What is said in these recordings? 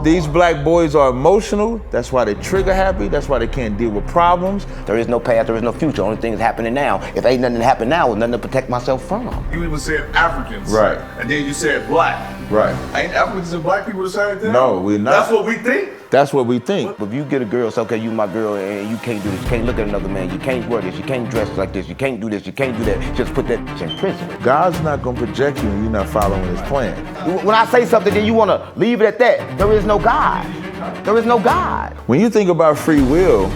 These black boys are emotional. That's why they trigger happy. That's why they can't deal with problems. There is no past, there is no future. Only thing is happening now. If ain't nothing to happen now, there's nothing to protect myself from. You even said Africans. Right. And then you said black. Right. Ain't Africans and black people the same thing? No, we're not. That's what we think? That's what we think. If you get a girl, say, okay, you my girl, and you can't do this, you can't look at another man, you can't wear this, you can't dress like this, you can't do this, you can't do that, just put that bitch in prison. God's not gonna project you when you're not following his plan. When I say something, then you wanna leave it at that. There is no God. There is no God. When you think about free will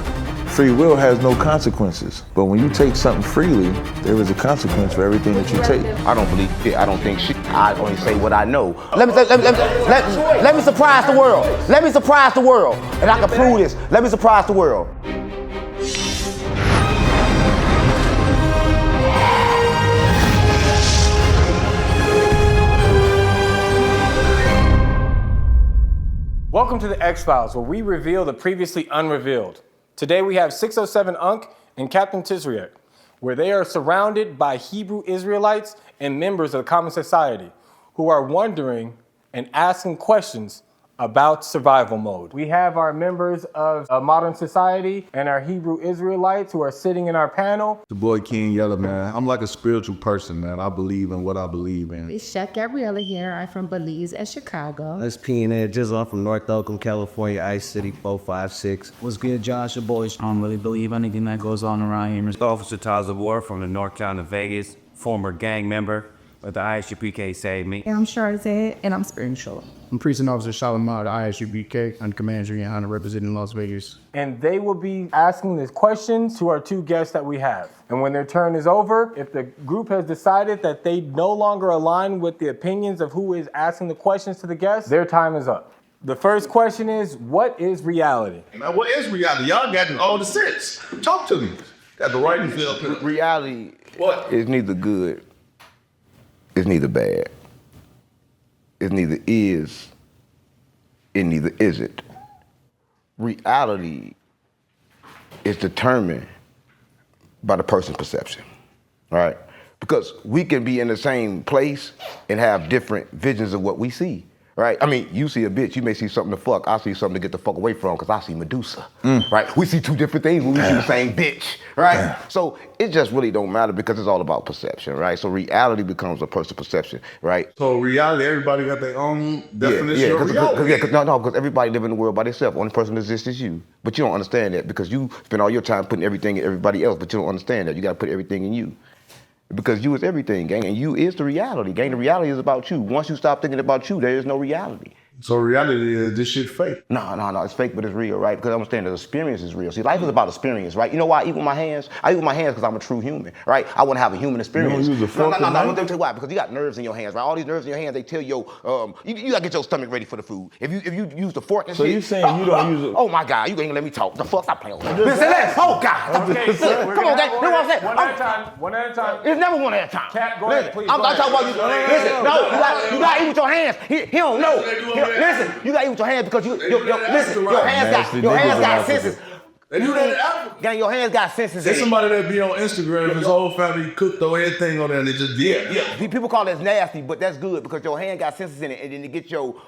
has no consequences. But when you take something freely, there is a consequence for everything that you take. I don't believe shit. I don't think shit. I only say what I know. Let me surprise the world. Let me surprise the world. And I can prove this. Let me surprise the world. Welcome to the X-Files, where we reveal the previously unrevealed. Today we have 607 Unc and Captain Tazaryach, where they are surrounded by Hebrew Israelites and members of the common society who are wondering and asking questions about survival mode. We have our members of modern society and our Hebrew Israelites who are sitting in our panel. The boy King Yella, man. I'm like a spiritual person, man. I believe in what I believe in. It's Chef Gabriella here. I'm from Belize and Chicago. That's P&A Jizzle. I'm from North Oakland, California, Ice City 456. What's good, Josh? Your boys. I don't really believe anything that goes on around here. Officer Tazaryach from the North Town of Vegas, former gang member, but the ISUPK saved me. I'm Charzette, and I'm spiritual. I'm Precinct Officer Shalimar, the ISUPK, under Commander Your Honor, representing Las Vegas. And they will be asking these questions to our two guests that we have. And when their turn is over, if the group has decided that they no longer align with the opinions of who is asking the questions to the guests, their time is up. The first question is, what is reality? Now, what is reality? Y'all got all the sense. Talk to me. Got the writing field. Reality What? is neither good, it's neither bad. It neither is, it neither isn't. Reality is determined by the person's perception, right? Because we can be in the same place and have different visions of what we see, right? I mean, you see a bitch, you may see something to fuck, I see something to get the fuck away from because I see Medusa, right? We see two different things when we see the same bitch, right? So it just really don't matter because it's all about perception, right? So reality becomes a person's perception, right? So reality, everybody got their own definition of reality. Because everybody live in the world by themselves. Only person that exists is you. But you don't understand that because you spend all your time putting everything in everybody else, but you don't understand that. You gotta put everything in you. Because you is everything, gang, and you is the reality, gang. The reality is about you. Once you stop thinking about you, there is no reality. So reality is this shit fake. No, it's fake, but it's real, right? Because I understand that the experience is real. See, life is about experience, right? You know why I eat with my hands? I eat with my hands because I'm a true human, right? I want to have a human experience. You don't use a fork No, and let me knife? tell you why. Because you got nerves in your hands, right? All these nerves in your hands, they tell you, you gotta get your stomach ready for the food. If you use the fork and So shit. you saying you don't use it? Oh my God, you ain't gonna let me talk. The fuck, stop playing with me. Listen, oh God. Okay, Listen, come on, gang. You know what I'm saying? One at a time, one at a time. It's never one at a time. Cat, go ahead, please. I'm go talking about ahead. you. Listen, no, you gotta eat with your hands. He don't know. Listen, you gotta eat with your hands because your hands got senses. They do that in Africa. Gang, your hands got senses. There's somebody that be on Instagram, his whole family cooked throw everything on there and they just did. Yeah. People call this nasty, but that's good because your hand got senses in it, and then it get your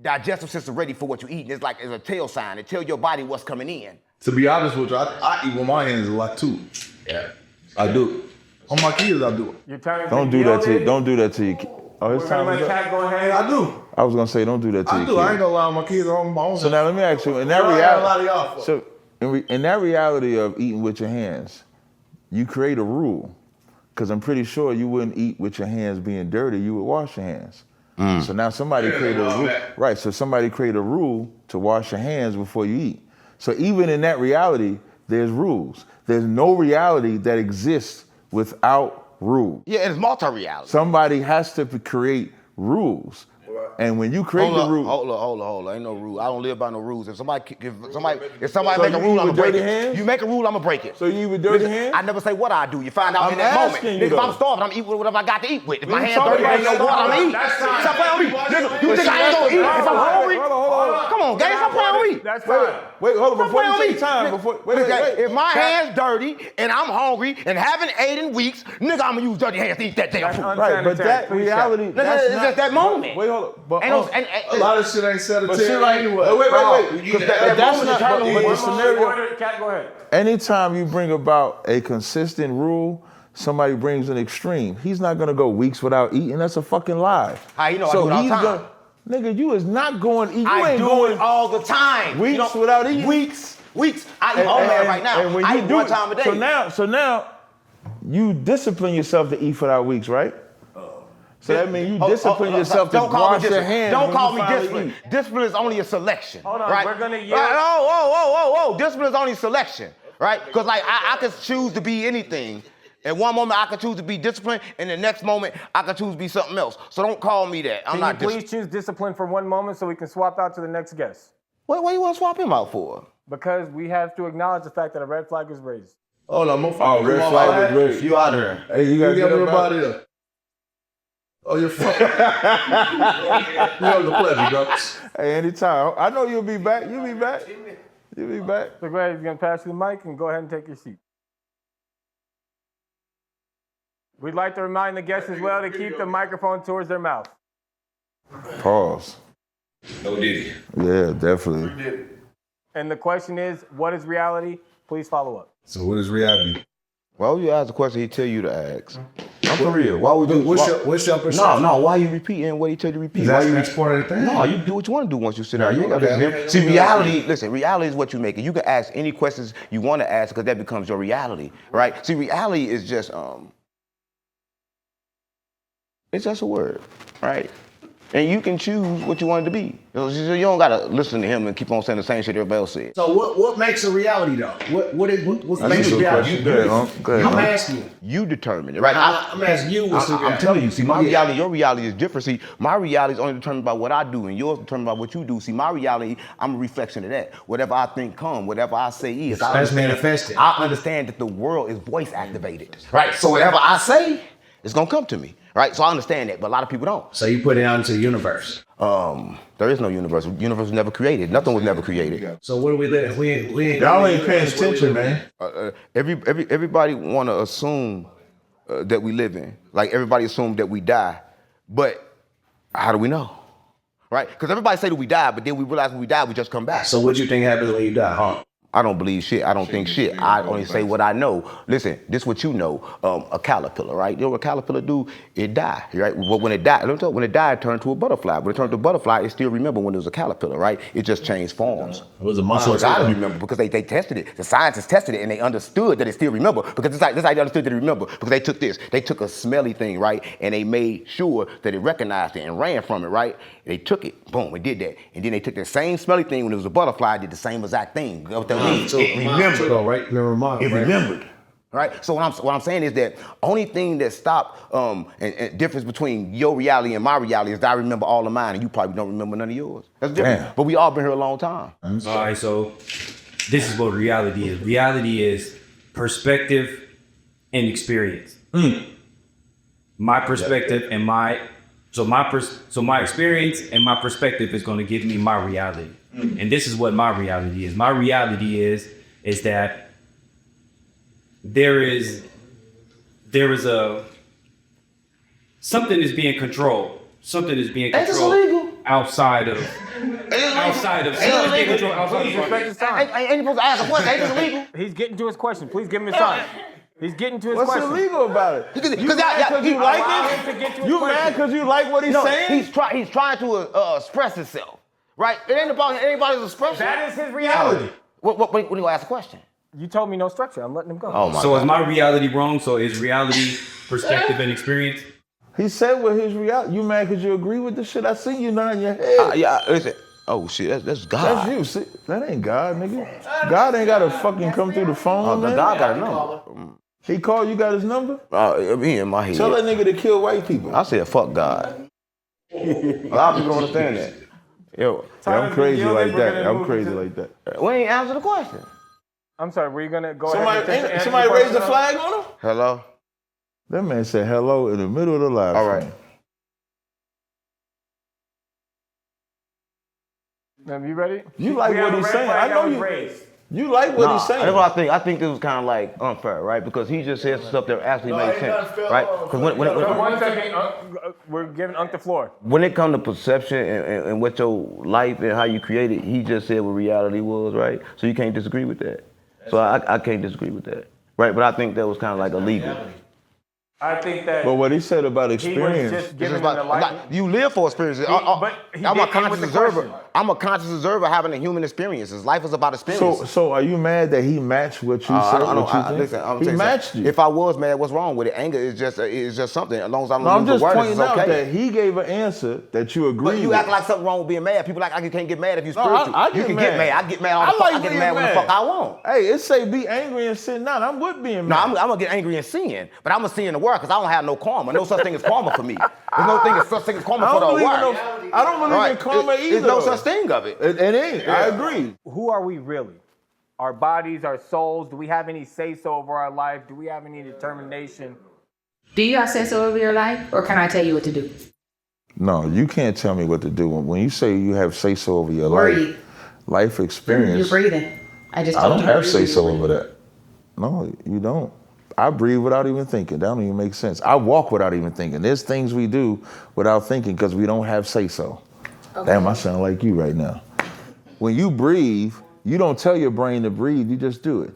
digestive system ready for what you eat. It's like it's a tail sign. It tells your body what's coming in. To be honest with you, I eat with my hands a lot too. Yeah. I do. On my kids, I do it. Your turn is Don't do that to you. Don't do that to you. Oh, it's We're gonna time to let go. Cat go ahead. I do. I was gonna say, don't do that to I your do. I ain't kids. gonna lie on my kids. I'm my own. So now let me ask you, in that I got a lot of y'all reality, for. so in that reality of eating with your hands, you create a rule, because I'm pretty sure you wouldn't eat with your hands being dirty. You would wash your hands. So now somebody created a rule, right? So somebody created a rule to wash your hands before you eat. So even in that reality, there's rules. There's no reality that exists without rules. Yeah, and it's multi-reality. Somebody has to create rules. And when you create the rule, Hold on. Ain't no rule. I don't live by no rules. If somebody So make a you rule, eat I'm with gonna break dirty it. hands? You make a rule, I'm gonna break it. So you eat with dirty Listen, hands? I never say what I do. You find out I'm in that moment. asking you, Nigga, if though. I'm starving, I'm eating with whatever I got to eat with. If What my you hands dirty, talking I ain't know about? what I'm gonna eat. That's time. Stop playing with me. Nigga, you think I ain't gonna eat if I'm hungry? Hold on. Come on, gang, stop playing with me. That's fine. Wait, hold on. Before you Wait, take time, wait. If my hand's dirty and I'm hungry and haven't ate in weeks, nigga, I'm gonna use dirty hands to eat that damn That's food. Right, but that Please reality, Nigga, that's it's not, just that moment. Wait, hold on. But, A lot of shit ain't sanitary anyway. Wait. You need But that's not, but the One scenario, more, Cat, go ahead. anytime you bring about a consistent rule, somebody brings an extreme. He's not gonna go weeks without eating. That's a fucking lie. How you know I do it all the time? Nigga, you is not going to eat. You I ain't do going it all the time. weeks without eating. Weeks. I eat all man right now. And when I you eat do one it- time a day. So now, you discipline yourself to eat for that weeks, right? So that means you discipline yourself to wash your hands. Don't when call you me finally discipline. eat. Discipline is only a selection. Hold on, right? we're gonna yield. Whoa. Discipline is only selection, right? Because like I could choose to be anything. At one moment I could choose to be disciplined, and the next moment I could choose to be something else. So don't call me that. I'm not Can you disciplined. please choose discipline for one moment so we can swap out to the next guest? What you want to swap him out for? Because we have to acknowledge the fact that a red flag is raised. Hold on, Oh, red flag was raised. You out of there. Hey, you You gotta get get him everybody out. up. Oh, you're fucking. You have the pleasure, bro. Hey, anytime. I know you'll be back. You'll be back. You'll be back. So go ahead, he's gonna pass you the mic and go ahead and take your seat. We'd like to remind the guests as well to keep the microphone towards their mouth. Pause. No diddy. Yeah, definitely. And the question is, what is reality? Please follow up. So what is reality? Well, you ask the question he tell you to ask. I'm for real. Why would you? What's your perception? No. Why you repeating what he tell you to repeat? Why you export anything? No, you do what you want to do once you sit down. You ain't got to listen to him. See, reality, listen, reality is what you make it. You can ask any questions you want to ask because that becomes your reality, right? See, reality is just, it's just a word, right? And you can choose what you want it to be. You don't got to listen to him and keep on saying the same shit everybody else said. So what makes a reality though? What makes a reality? Go ahead, I'm huh? asking you. You determine it, right? I'm asking you what's a reality. I'm telling you, see, my reality, your reality is different. See, my reality is only determined by what I do, and yours determined by what you do. See, my reality, I'm a reflection of that. Whatever I think come, whatever I say is. That's manifested. I understand that the world is voice activated, right? So whatever I say, it's gonna come to me, right? So I understand that, but a lot of people don't. So you put it out into the universe. There is no universe. The universe was never created. Nothing was never created. So what do we live? We ain't Y'all ain't paying attention, man. Everybody want to assume that we live in. Like everybody assumes that we die, but how do we know? Right? Because everybody say that we die, but then we realize when we die, we just come back. So what do you think happens when you die, huh? I don't believe shit. I don't think shit. I only say what I know. Listen, this what you know. A caterpillar, right? You know what a caterpillar do? It die, right? But when it died, when it died, it turned to a butterfly. When it turned to a butterfly, it still remember when it was a caterpillar, right? It just changed forms. It was a monster. So it gotta remember because they tested it. The scientists tested it and they understood that it still remember because this how they understood that it remember because they took this. They took a smelly thing, right? And they made sure that it recognized it and ran from it, right? They took it, boom, it did that. And then they took the same smelly thing when it was a butterfly, did the same exact thing. You know what that means? It remembered. Right? It remembered. Right? So what I'm saying is that only thing that stopped and difference between your reality and my reality is that I remember all of mine and you probably don't remember none of yours. That's different. Damn. But we all been here a long time. All right, so this is what reality is. Reality is perspective and experience. My perspective and my experience and my perspective is going to give me my reality. And this is what my reality is. My reality is that there is a something is being controlled. Something is being controlled outside of something being controlled outside of Respect his time. Ain't you supposed to ask a question? Ain't this illegal? He's getting to his question. Please give him his time. He's getting to his What's question. illegal about it? Because You mad because you like Allow it? him to get to his You question. mad because you like what he's No, saying? he's trying to express himself, right? It ain't about anybody's expression. That is his reality. What do you ask a question? You told me no structure. I'm letting him go. Oh my So God. is my reality wrong? So is reality perspective and experience? He said what his reality. You mad because you agree with the shit I see you nodding your head. Yeah, listen. Oh shit, that's God. That's you. See, that ain't God, nigga. God ain't gotta fucking come through the phone, man. God got a number. He called you, got his number? Me in my head. Tell that nigga to kill white people. I said fuck God. A lot of people don't understand that. Yo, I'm crazy like that. I'm move crazy to- like that. we ain't answer the question. I'm sorry. Were you gonna go ahead? and Somebody answer raised the question? flag on him? Hello. That man said hello in the middle of the live. All right. You ready? You like We what have a he's red saying. flag I know that was you. raised. You like what he's saying. That's what I think. I think this was kind of like unfair, right? Because he just said stuff that actually made sense, right? Because So 1 second, we're giving Unc the floor. when it comes to perception and what your life and how you create it, he just said what reality was, right? So you can't disagree with that. So I can't disagree with that, right? But I think that was kind of like illegal. I think that. But what he said about He was experience. just It's giving just them the light. you live for experiences. but he I'm a did end conscious with the observer. question. I'm a conscious observer having a human experiences. Life is about experiences. So are you mad that he matched what you said? Listen, He matched you. If I was mad, what's wrong with it? Anger is just something. As long as I don't No, I'm use the just word, pointing it's out okay. that he gave an answer that you agree But you with. act like something wrong with being mad. People act like you can't get mad if you're No, spiritual. I you get can mad. get mad. I get mad all the I fuck. like I get being mad when the fuck I want. Hey, it say be angry and sin not. I'm with being No, mad. I'm gonna get angry and sin, but I'm gonna sin in the world because I don't have no karma. No such thing as karma for me. There's no such thing as karma I for don't the believe in world. I don't believe in karma either. There's no such thing of it. It ain't. I agree. Who are we really? Our bodies, our souls. Do we have any say-so over our life? Do we have any determination? Do you have say-so over your life, or can I tell you what to do? No, you can't tell me what to do. When you say you have say-so over your Breathe. life experience. You're breathing. I just I told don't you. have say-so over that. No, you don't. I breathe without even thinking. That don't even make sense. I walk without even thinking. There's things we do without thinking because we don't have say-so. Okay. Damn, I sound like you right now. When you breathe, you don't tell your brain to breathe, you just do it.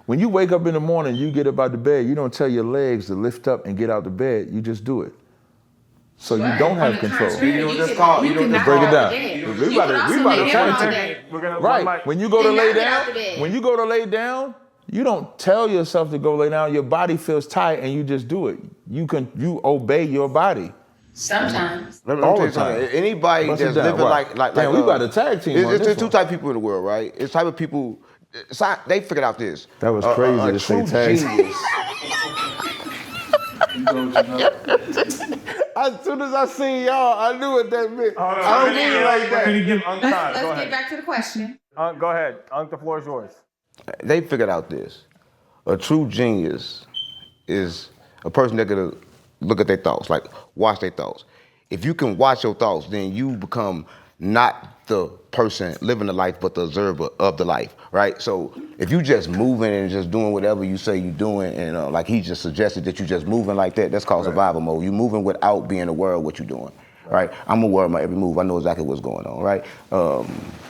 When you wake up in the morning, you get up out the bed, you don't tell your legs to lift up and get out the bed, you just do it. So you don't have control. Break it down. We about to turn We're right. When you go to lay down, you don't tell yourself to go lay down. Your body feels tight and you just do it. You obey your body. Sometimes. Let me All tell the you something. time. Anybody Bust it that's down. living Right. like Damn, we about to tag team on It's this two one. type of people in the world, right? It's type of people. They figured out this. That was crazy to say true tag. genius. As soon as I see y'all, I knew what that meant. I don't mean it like that. Let's get back to the question. Go ahead. Unc, the floor is yours. They figured out this. A true genius is a person that can look at their thoughts, like watch their thoughts. If you can watch your thoughts, then you become not the person living the life, but the observer of the life, right? So if you just moving and just doing whatever you say you're doing, and like he just suggested that you just moving like that, that's called survival mode. You moving without being aware of what you're doing, right? I'm aware of my every move. I know exactly what's going on, right?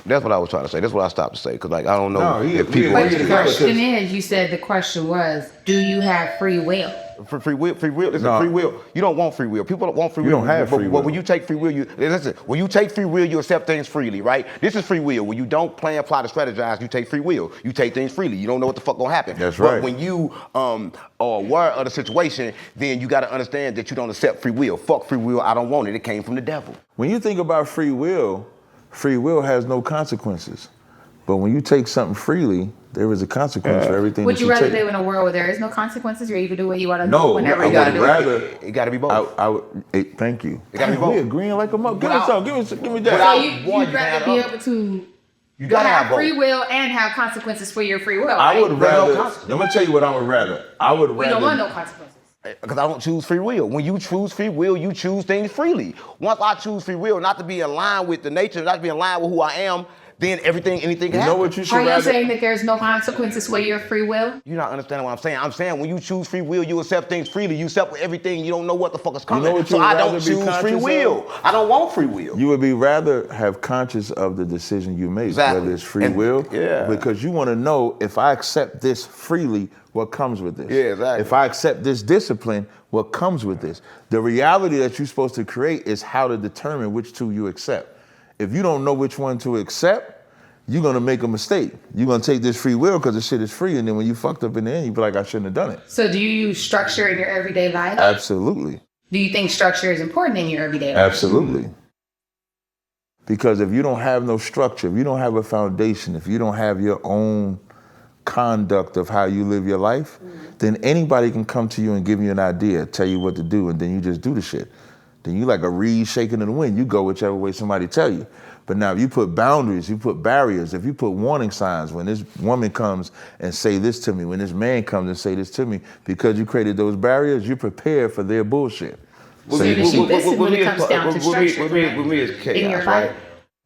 That's what I was trying to say. That's what I stopped to say, because like I don't know if people. But the question is, you said the question was, do you have free will? For free will, listen, free will. You don't want free will. People don't want free will. You don't have free will. But when you take free will, when you take free will, you accept things freely, right? This is free will. When you don't plan, plot, or strategize, you take free will. You take things freely. You don't know what the fuck gonna happen. That's right. But when you are aware of the situation, then you gotta understand that you don't accept free will. Fuck free will, I don't want it. It came from the devil. When you think about free will has no consequences. But when you take something freely, there is a consequence for everything Would that you you rather take. live in a world where there is no consequences, or you can do what you want to do No, whenever I you got to would do rather. It gotta be both. I would. Thank you. It gotta be Damn, we both. agreeing like a mother. Give me Without- some. Give me that. So Without one, you'd you rather can't be have able to You gotta have both. free will and have consequences for your free will, I right? would rather. I'm gonna tell you what I would rather. I would We rather. don't want no consequences. Because I don't choose free will. When you choose free will, you choose things freely. Once I choose free will, not to be in line with the nature, not to be in line with who I am, then anything can You know happen. what you should Are you rather? saying that there's no consequences for your free will? You're not understanding what I'm saying. I'm saying when you choose free will, you accept things freely. You accept everything. You don't know what the fuck is coming. know what So you I would don't rather be choose free conscious will. of? I don't want free will. You would be rather have conscious of the decision you make, Exactly. whether it's free And- will, yeah. because you want to know if I accept this freely, what comes with this? Yeah, exactly. If I accept this discipline, what comes with this? The reality that you're supposed to create is how to determine which two you accept. If you don't know which one to accept, you're gonna make a mistake. You're gonna take this free will because the shit is free, and then when you fucked up in the end, you be like, I shouldn't have done it. So do you use structure in your everyday life? Absolutely. Do you think structure is important in your everyday life? Absolutely. Because if you don't have no structure, if you don't have a foundation, if you don't have your own conduct of how you live your life, then anybody can come to you and give you an idea, tell you what to do, and then you just do the shit. Then you like a reed shaking in the wind. You go whichever way somebody tell you. But now if you put boundaries, you put barriers, if you put warning signs, when this woman comes and say this to me, when this man comes and say this to me, because you created those barriers, you're prepared for their bullshit. So you listen when it comes down to structure, with me is chaos, in your right? life.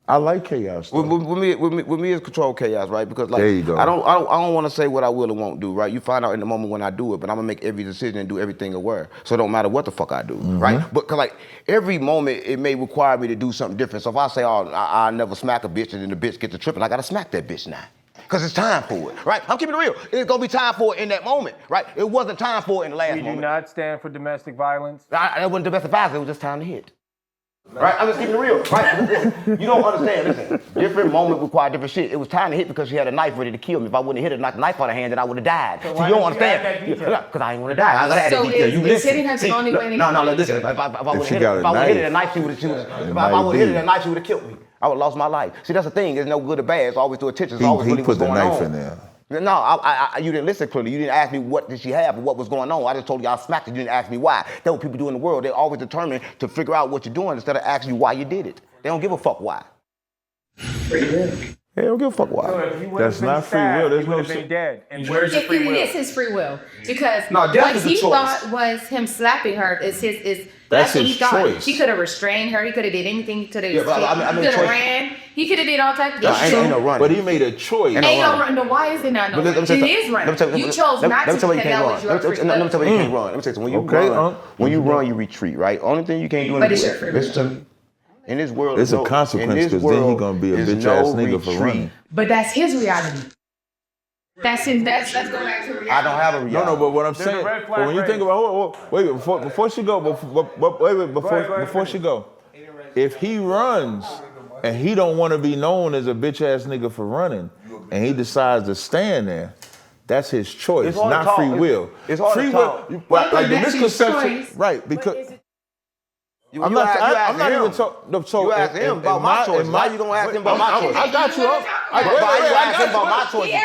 I like chaos. though. With me, it's control chaos, right? Because like There you go. I don't want to say what I will or won't do, right? You find out in the moment when I do it, but I'm gonna make every decision and do everything aware. So it don't matter what the fuck I do, right? But 'cause like every moment it may require me to do something different. So if I say, oh, I never smack a bitch and then the bitch gets to tripping, I gotta smack that bitch now. Cause it's time for it, right? I'm keeping it real. It's gonna be time for it in that moment, right? It wasn't time for it in the last We do moment. not stand for domestic violence. That wasn't domestic violence, it was just time to hit. Right? I'm just keeping it real, right? Listen, you don't understand, listen. Different moments require different shit. It was time to hit because she had a knife ready to kill me. If I wouldn't have hit her, knocked the knife out of her hand, then I would have died. So why you don't did you add understand. that detail? Because I ain't want to die. I gotta add that So detail. You is listen. hitting her the only way to No, listen. If I would have hit her a knife, she would have. If I would have hit her a knife, she would have killed me. I would have lost my life. See, that's the thing. There's no good or bad. It's always through attention. It's always He really put what's the going knife on. in there. No, you didn't listen clearly. You didn't ask me what did she have or what was going on. I just told you I smacked it. You didn't ask me why. That's what people do in the world. They're always determined to figure out what you're doing instead of asking you why you did it. They don't give a fuck why. They don't give a fuck why. So if he would've That's been not free stabbed, will. There's he no would have been dead. And where's the It free will? is his free will because No, death what is a he choice. thought was him slapping her is his. That's what his he thought. choice. He could have restrained her. He could have did anything. He could have. Yeah, but I mean he could have choice. ran. He could have did all types of Ain't things. no running. But he made a choice. Ain't no run. No, why is it not no But run? let me tell It you is something. run. You chose not to Let me tell you because you that can't was your run. free Let me tell you you can't run. Let me tell you something. When you Okay, run, when you run, you retreat, right? Only thing you can't do But it's your free will. listen to me. In this world, It's a consequence, 'cause then he gonna be a bitch ass nigga for running. But that's his reality. That's his. That's go back to reality. I don't have a reality. No, but what I'm There's a saying, red flag but when you think raised. about, wait, before she go, before she go, if he runs and he don't want to be known as a bitch ass nigga for running, and he decides to stand there, that's his choice, It's hard to not talk. free will. It's hard to free talk. will, Well, like the that's his misconception, choice. right? Because You I'm not him. even talking. No, so You asked him about my choice. Why you gonna ask him about my choice? I got you. Why you ask him about my choice? He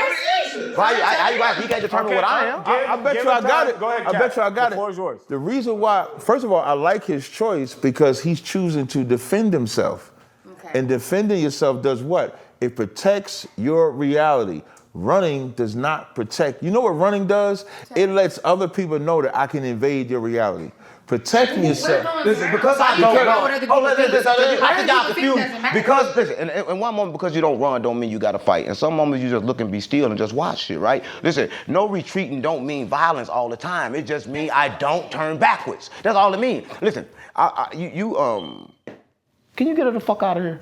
Why you ask? He can't determine what I am. I bet you I got it. Go ahead, I bet you I got the it. floor is yours. The reason why, first of all, I like his choice because he's choosing to defend himself. Okay. And defending yourself does what? It protects your reality. Running does not protect. You know what running does? It lets other people know that I can invade your reality. Protecting yourself. Listen, because I don't know. I think y'all confused. Because Because listen, in one moment because you don't run don't mean you gotta fight. In some moments you just look and be still and just watch shit, right? Listen, no retreating don't mean violence all the time. It just means I don't turn backwards. That's all it means. Listen, can you get her the fuck out of here?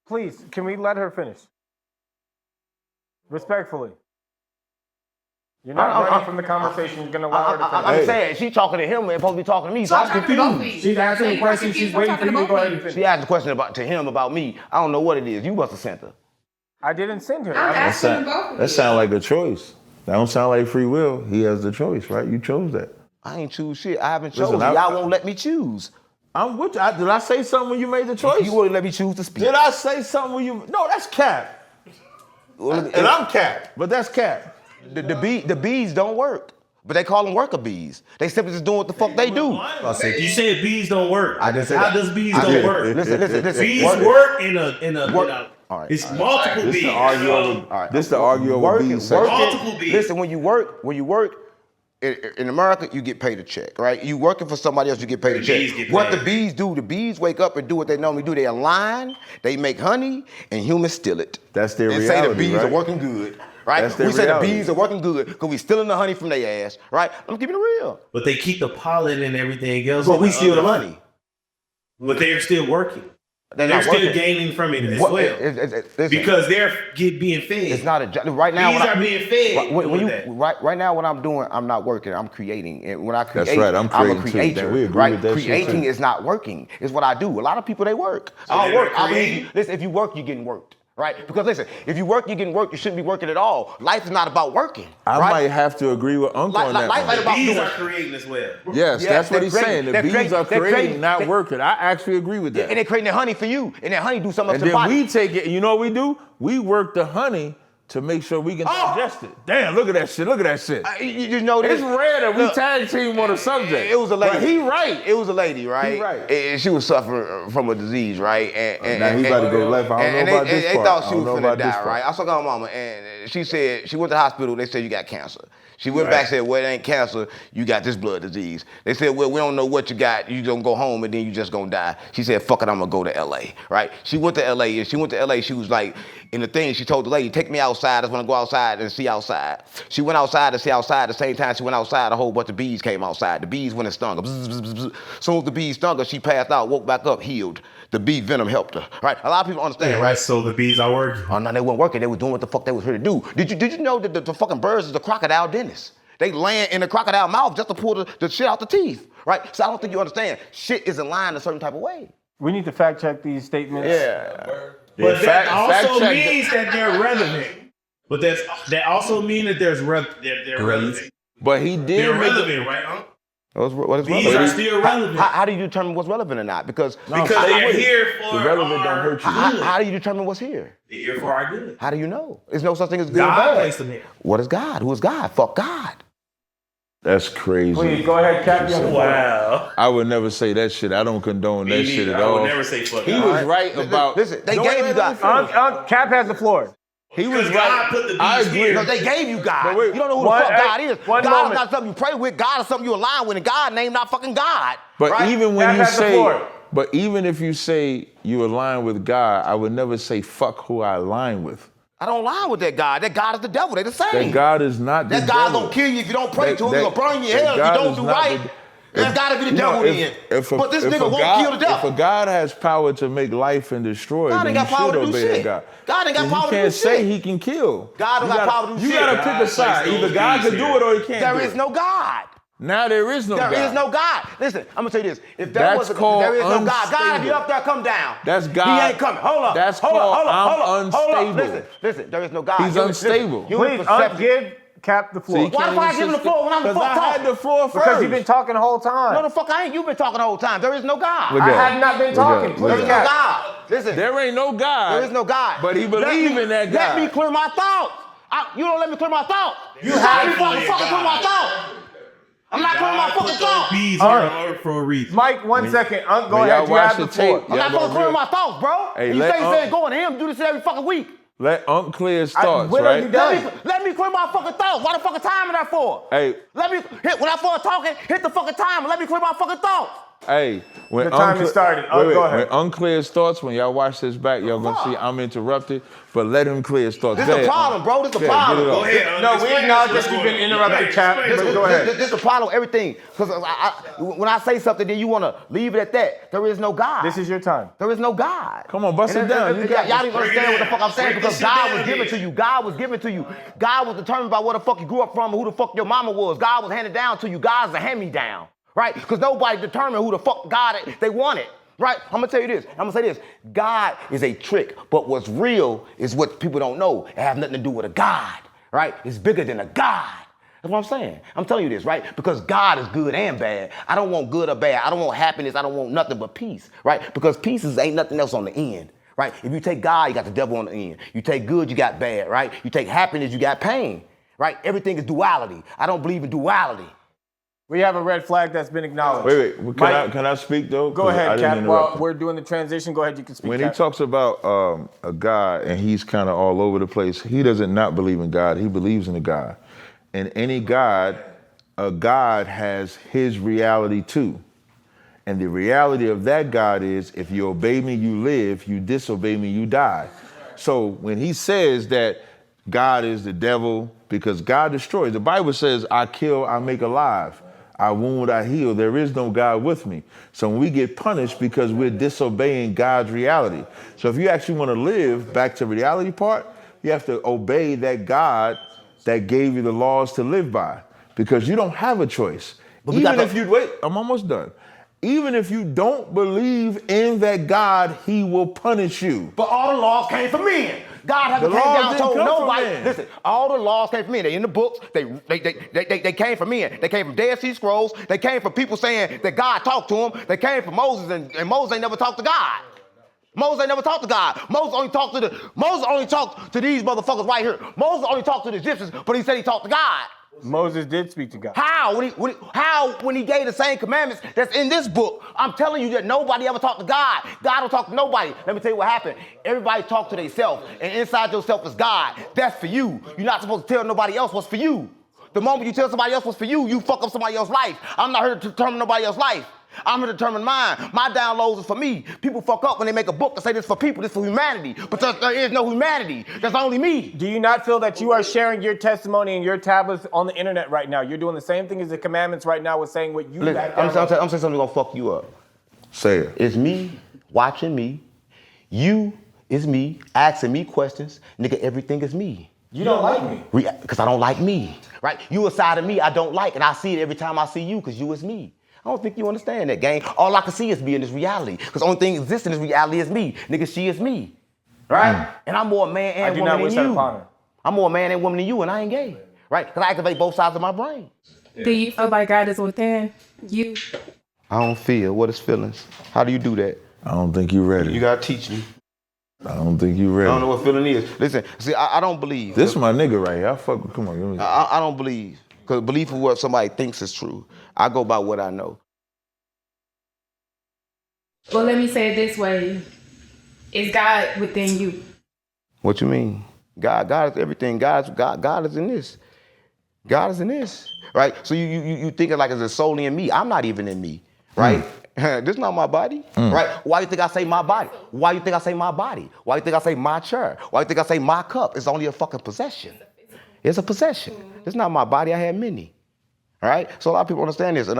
Please, can we let her finish? Respectfully. You're not running from the conversation. You're going to allow her to finish. I'm saying she's talking to him and supposed to be talking to me. So I'm confused. She's asking a question. She's waiting for you to go ahead and finish. She asked a question to him about me. I don't know what it is. You must have sent her. I didn't send her. I'm asking both of That you. sounds like a choice. That don't sound like free will. He has the choice, right? You chose that. I ain't choose shit. I haven't Listen, chosen. Y'all won't let me choose. I'm with you. Did I say something when you made the choice? You wouldn't let me choose to speak. Did I say something when you? No, that's cap. And I'm cap, but that's cap. The bees don't work. But they call them worker bees. They simply just doing what the fuck they do. You said bees don't work. I didn't say How that. does bees don't work? Listen. Bees work in a All right. it's multiple This bees. to argue over. This to argue over bees. Multiple bees. Listen, when you work, in America, you get paid a check, right? You working for somebody else, you get paid a The check. bees get What paid. the bees do, the bees wake up and do what they normally do. They align, they make honey, and humans steal it. That's their and say the reality, bees right? are working good, right? That's their We say reality. the bees are working good because we stealing the honey from their ass, right? I'm keeping it real. But they keep the pollen and everything else. But in we the steal the other- money. But they're still working. They're They're not still working. gaining from it as What- well. listen, Because they're being fed. it's not a job. Right now, Bees when are being fed When with you that. right now, what I'm doing, I'm not working. I'm creating, and when I create, That's right, I'm a creating too. creator. We agree right? with that shit, Creating too. is not working. It's what I do. A lot of people they work. I they're don't work. not I believe creating? listen, if you work, you're getting worked. Right? Because listen, if you work, you're getting worked. You shouldn't be working at all. Life is not about working. I right? might have to agree with Uncle on that life one. ain't about Bees doing. are creating as well. Yes, that's what they're he's saying. creating- The they're bees creating- are they're creating, creating- not they- working. I actually agree with that. And they're creating the honey for you, and that honey do something else And to the then body. we take it, you know what we do? We work the honey to make sure we can Oh! digest it. Damn, look at that shit. Look at that shit. You know this. It's rare that we Look, tag team on a subject. It was a lady. But he right. It was a lady, right? He right. And she was suffering from a disease, right? Now he about to go left. I don't know about this They part. thought I she don't was know finna about this die, part. right? I saw her mama, and she said she went to the hospital. They said you got cancer. She went back and said, well, it ain't cancer, you got this blood disease. They said, well, we don't know what you got, you gonna go home and then you just gonna die. She said, fuck it, I'm gonna go to LA, right? She went to LA, and she was like, in the thing, she told the lady, take me outside, I just wanna go outside and see outside. She went outside to see outside, the same time she went outside, a whole bunch of bees came outside. The bees went and stung her. Bzz, bzz, bzz, bzz. Soon as the bees stung her, she passed out, woke back up, healed. The bee venom helped her, right? A lot of people understand, right? So the bees are working. Oh, no, they weren't working, they were doing what the fuck they was here to do. Did you know that the fucking birds is the crocodile dentist? They land in the crocodile mouth just to pull the shit out the teeth, right? So I don't think you understand. Shit is in line a certain type of way. We need to fact check these statements. Yeah. But that also means that they're relevant. But that also means that they're relevant. But he did. They're relevant, right, huh? What is These relevant? are still relevant. How do you determine what's relevant or not? Because they are here for the relevant don't hurt you. How do you determine what's here? They're here for our good. How do you know? There's no such thing as good God or bad. placed them here. What is God? Who is God? Fuck God. That's crazy. Please go ahead, Captain. Wow. I would never say that shit. I don't condone that shit at I all. would never say fuck He God. was right about. Listen, they gave you God. Cap has the floor. He was God right. put the bees I agree. here. No, they gave you God. But wait, you don't know who the one- fuck God is. one God moment. is not something you pray with. God is something you align with, and God name not fucking God. But right? even when Cap you has the say, floor. but even if you say you align with God, I would never say fuck who I align with. I don't align with that God. That God is the devil. They're the same. That God is not the That God devil. gonna kill you if you don't pray to him. He That- gonna burn you in that hell if God you don't is do not right. That's gotta be the devil then. But this nigga won't kill the devil. If a God has power to make life and destroy, God then ain't got you power should to do obey shit. that God. God ain't got And power to do You can't say shit. he can kill. God don't You got gotta- power to do You shit. gotta God pick a side. placed Either those God bees can do here. it or he can't There do is it. no God. Now there is no God. There is no God. Listen, I'm gonna tell you this. If there That's was called there is no God. God, if unstable. you up there, come down. That's God. He ain't coming. Hold up. That's hold called up. Hold up. unstable. Listen. There is no God. He's unstable. Human Please, perception. give Cap the floor. See, Why the fuck I give him the floor when I'm the Because fuck I had talking? the floor first. Because you've been talking the whole time. No, the fuck I ain't. You've been talking the whole time. There is no God. Look I at have it. not been Look talking. at it. Please, There is no Cap. God. Listen. There ain't no God. There is no God. But he believe in that God. Let me clear my thoughts. You don't let me clear my thoughts. You There's have me definitely a fucking clear my God. thoughts. I'm not clearing my God put fucking those thoughts. bees All here right. on earth for a reason. Mike, 1 second. Go when ahead. y'all You watch have the the floor. tape, I'm not y'all supposed to clear gonna my thoughts, bro. Hey, And you let say you Unc- said going to him, do this shit every fucking week. Let Unc clear his thoughts, when are you right? done? Let me clear my fucking thoughts. Why the fucking time is that for? Hey. Let me hit when I start talking, hit the fucking time and let me clear my fucking thoughts. Hey, when The time has started. Go ahead. When Unc clears thoughts, when y'all watch this back, y'all gonna see I'm interrupted, but let him clear his thoughts. This Go is the ahead, problem, Unc. bro. This is the Yeah, problem. get it Go off. ahead. No, we acknowledge that you've been interrupted, Cap. But go ahead. This is the problem with everything. Because when I say something, then you want to leave it at that. There is no God. This is your time. There is no God. Come on, bust it down. You got y'all this. don't understand what the fuck I'm saying Break because this shit God down was given here. to you. God was given to you. God was determined by where the fuck you grew up from and who the fuck your mama was. God was handed down to you. God's a hand-me-down, right? Because nobody determined who the fuck God they wanted. Right? I'm gonna tell you this. I'm gonna say this. God is a trick, but what's real is what people don't know. It has nothing to do with a God, right? It's bigger than a God. That's what I'm saying. I'm telling you this, right? Because God is good and bad. I don't want good or bad. I don't want happiness. I don't want nothing but peace, right? Because peace ain't nothing else on the end, right? If you take God, you got the devil on the end. You take good, you got bad, right? You take happiness, you got pain, right? Everything is duality. I don't believe in duality. We have a red flag that's been acknowledged. Wait. Mike, Can I speak though? Go 'Cause I ahead, didn't Cap. interrupt. While we're doing the transition, go ahead. You can speak. When Cap. he talks about a God and he's kind of all over the place, he doesn't not believe in God. He believes in a God. And any God, a God has his reality too. And the reality of that God is if you obey me, you live. You disobey me, you die. So when he says that God is the devil because God destroys, the Bible says, I kill, I make alive. I wound, I heal. There is no God with me. So when we get punished because we're disobeying God's reality. So if you actually want to live back to the reality part, you have to obey that God that gave you the laws to live by because you don't have a choice. But Even if you, wait, I'm almost done. Even if you don't believe in that God, he will punish you. But all the laws came from men. God hasn't The came laws down and didn't told come from nobody. men. Listen, all the laws came from men. They in the books. They came from men. They came from Dead Sea Scrolls. They came from people saying that God talked to them. They came from Moses, and Moses ain't never talked to God. Moses ain't never talked to God. Moses only talked to these motherfuckers right here. Moses only talked to the Egyptians, but he said he talked to God. Moses did speak to God. How? When he gave the same commandments that's in this book? I'm telling you that nobody ever talked to God. God don't talk to nobody. Let me tell you what happened. Everybody talk to themselves, and inside yourself is God. That's for you. You're not supposed to tell nobody else what's for you. The moment you tell somebody else what's for you, you fuck up somebody else's life. I'm not here to determine nobody else's life. I'm here to determine mine. My downloads is for me. People fuck up when they make a book to say this for people, this for humanity. But there is no humanity. There's only me. Do you not feel that you are sharing your testimony and your tablets on the internet right now? You're doing the same thing as the commandments right now with saying what you Listen, I'm saying something gonna fuck you up. Say it. It's me watching me. You is me asking me questions. Nigga, everything is me. You don't like me. Because I don't like me, right? You a side of me I don't like, and I see it every time I see you because you is me. I don't think you understand that, gang. All I can see is me in this reality. Because the only thing existing in this reality is me. Nigga, she is me. Right? And I'm more man and woman than you. I'm more man and woman than you, and I ain't gay. Right? Because I activate both sides of my brain. Do you feel like God is within you? I don't feel. What is feelings? How do you do that? I don't think you ready. You gotta teach me. I don't think you ready. I don't know what feeling is. Listen, see, I don't believe. This is my nigga right here. I fuck with, come on, give me. I don't believe. Because belief is what somebody thinks is true. I go by what I know. Well, let me say it this way. Is God within you? What you mean? God is everything. God is in this. God is in this. Right? So you think it like it's solely in me. I'm not even in me. Right? This is not my body. Right? Why you think I say my body? Why you think I say my body? Why you think I say my chair? Why you think I say my cup? It's only a fucking possession. It's a possession. It's not my body. I had many. All right? So a lot of people understand this. And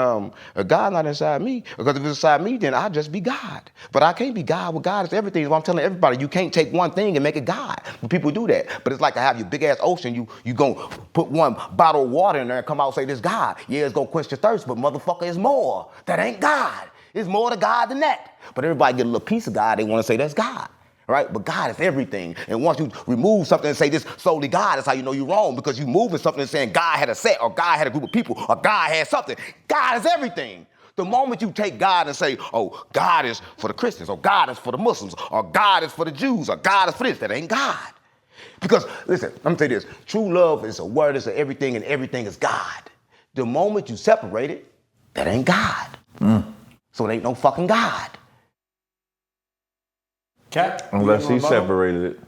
God's not inside me. Because if it's inside me, then I'll just be God. But I can't be God. Well, God is everything. So I'm telling everybody, you can't take one thing and make it God. But people do that. But it's like I have your big ass ocean. You gonna put one bottle of water in there and come out and say this God. Yeah, it's gonna quench your thirst, but motherfucker, it's more. That ain't God. It's more to God than that. But everybody get a little piece of God. They want to say that's God. Right? But God is everything. And once you remove something and say this solely God, that's how you know you're wrong, because you're moving something and saying God had a set, or God had a group of people, or God had something. God is everything. The moment you take God and say, oh, God is for the Christians, or God is for the Muslims, or God is for the Jews, or God is for this, that ain't God. Because, listen, let me tell you this. True love is a word, it's everything, and everything is God. The moment you separate it, that ain't God. So it ain't no fucking God. Cap? Unless he separated it.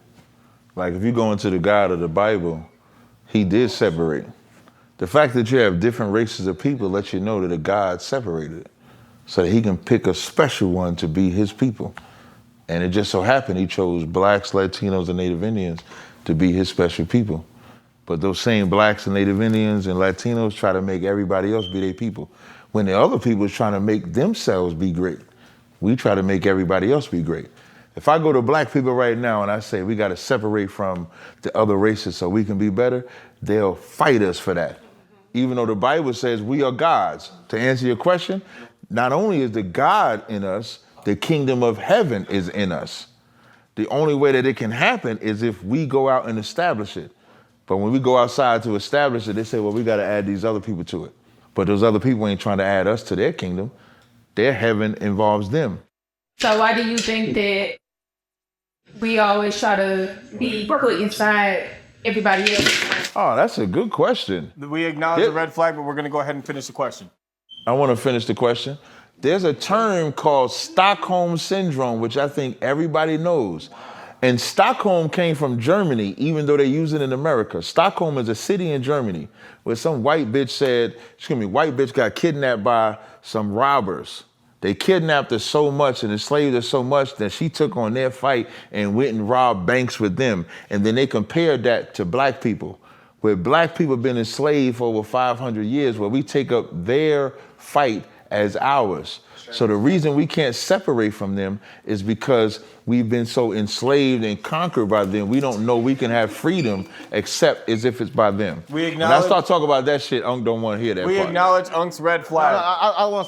Like if you go into the God of the Bible, he did separate. The fact that you have different races of people lets you know that a God separated it, so that he can pick a special one to be his people. And it just so happened he chose blacks, Latinos, and Native Indians to be his special people. But those same blacks and Native Indians and Latinos try to make everybody else be their people, when the other people is trying to make themselves be great. We try to make everybody else be great. If I go to black people right now and I say we got to separate from the other races so we can be better, they'll fight us for that. Even though the Bible says we are gods. To answer your question, not only is the God in us, the kingdom of heaven is in us. The only way that it can happen is if we go out and establish it. But when we go outside to establish it, they say, well, we got to add these other people to it. But those other people ain't trying to add us to their kingdom. Their heaven involves them. So why do you think that we always try to be put inside everybody else? Oh, that's a good question. We acknowledge the red flag, but we're going to go ahead and finish the question. I want to finish the question. There's a term called Stockholm Syndrome, which I think everybody knows. And Stockholm came from Germany, even though they use it in America. Stockholm is a city in Germany where some white bitch got kidnapped by some robbers. They kidnapped her so much and enslaved her so much that she took on their fight and went and robbed banks with them. And then they compared that to black people, where black people have been enslaved for over 500 years, where we take up their fight as ours. So the reason we can't separate from them is because we've been so enslaved and conquered by them. We don't know we can have freedom except as if it's by them. When I start talking about that shit, Unc don't want to hear that We part. acknowledge Unc's red flag. I want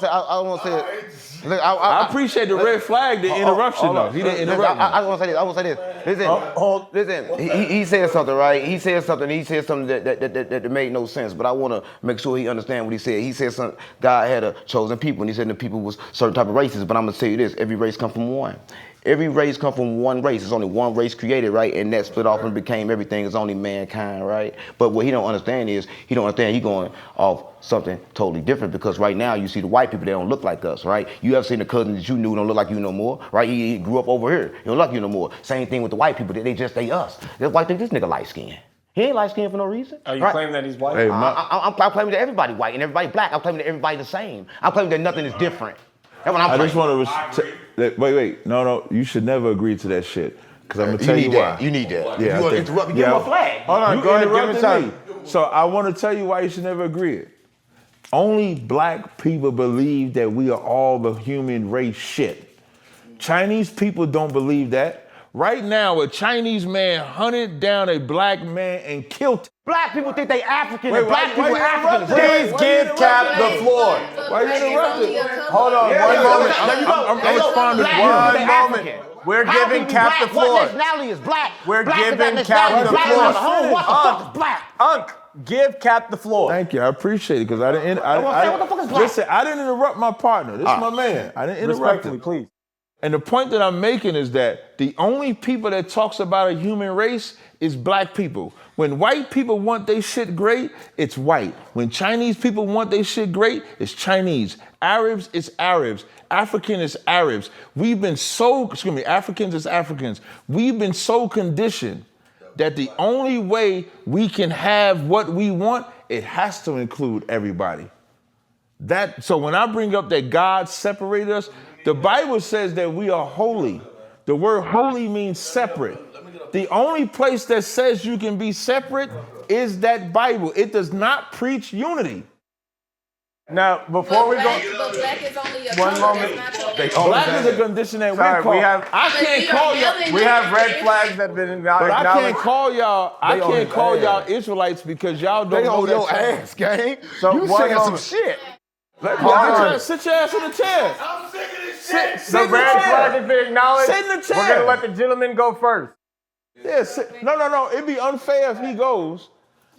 to say it. Look, I appreciate the red flag, the interruption though. He didn't interrupt me. I want to say this. Listen, he said something, right? He said something that made no sense, but I want to make sure he understands what he said. He said something, God had a chosen people, and he said the people was certain type of races, but I'm going to tell you this, every race come from one. Every race come from one race. There's only one race created, right? And that split off and became everything. It's only mankind, right? But what he don't understand is, he going off something totally different, because right now you see the white people, they don't look like us, right? You ever seen the cousin that you knew don't look like you no more, right? He grew up over here. He don't look like you no more. Same thing with the white people. They us. The white think this nigga light skinned. He ain't light skinned for no reason. Are you right? claiming that he's white? Hey, I'm claiming that everybody white and everybody black. I'm claiming that everybody the same. I'm claiming that nothing is different. That's what I'm I claiming. just want to wait. No, you should never agree to that shit. Because I'm gonna tell you why. You need that. Yeah, you want to interrupt me? Give him a flag. Hold on, go ahead, give him time. So I want to tell you why you should never agree. Only black people believe that we are all the human race shit. Chinese people don't believe that. Right now, a Chinese man hunted down a black man and killed him. Black people think they African Wait, and black people why you Africans. interrupting? Please give Cap the floor. Why you interrupting? Hold on, one moment. I'm responding to you. One moment. We're giving Cap the floor. What nationality is black? We're black giving Cap the floor. What the fuck is black? Unc, give Cap the floor. Thank you, I appreciate it because I didn't. what the fuck is black? Listen, I didn't interrupt my partner. This is my man. I didn't interrupt Respectfully, him. please. And the point that I'm making is that the only people that talks about a human race is black people. When white people want their shit great, it's white. When Chinese people want their shit great, it's Chinese. Arabs, it's Arabs. African is Arabs. Africans is Africans. We've been so conditioned that the only way we can have what we want, it has to include everybody. So when I bring up that God separated us, the Bible says that we are holy. The word holy means separate. The only place that says you can be separate is that Bible. It does not preach unity. Now, before we go, But black is only a One color, moment. that's not your Black is a condition that Sorry, we call. we have- I can't call y'all. we have red flags that have been acknowledged. But I can't call y'all. I can't call y'all Israelites because y'all don't They know on your that. ass, gang. So You one saying some moment. shit. Sit your ass in the chair. I'm sick of this shit. Sit The in the red flag chair. has been acknowleded. Sit in the chair. We're gonna let the gentleman go first. Yeah, no. It'd be unfair if he goes.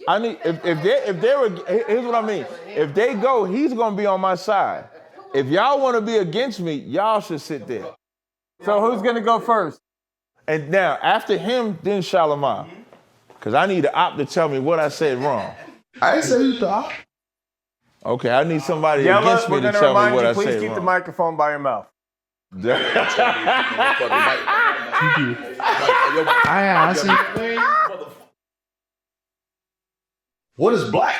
I need if they were. Here's what I mean. If they go, he's gonna be on my side. If y'all want to be against me, y'all should sit there. So who's gonna go first? And now after him, then Shalimar, because I need the op to tell me what I said wrong. I ain't say you the op. Okay, I need somebody Yella, against me we're to gonna tell me remind what you, I please said keep the wrong. microphone by your mouth. What is black?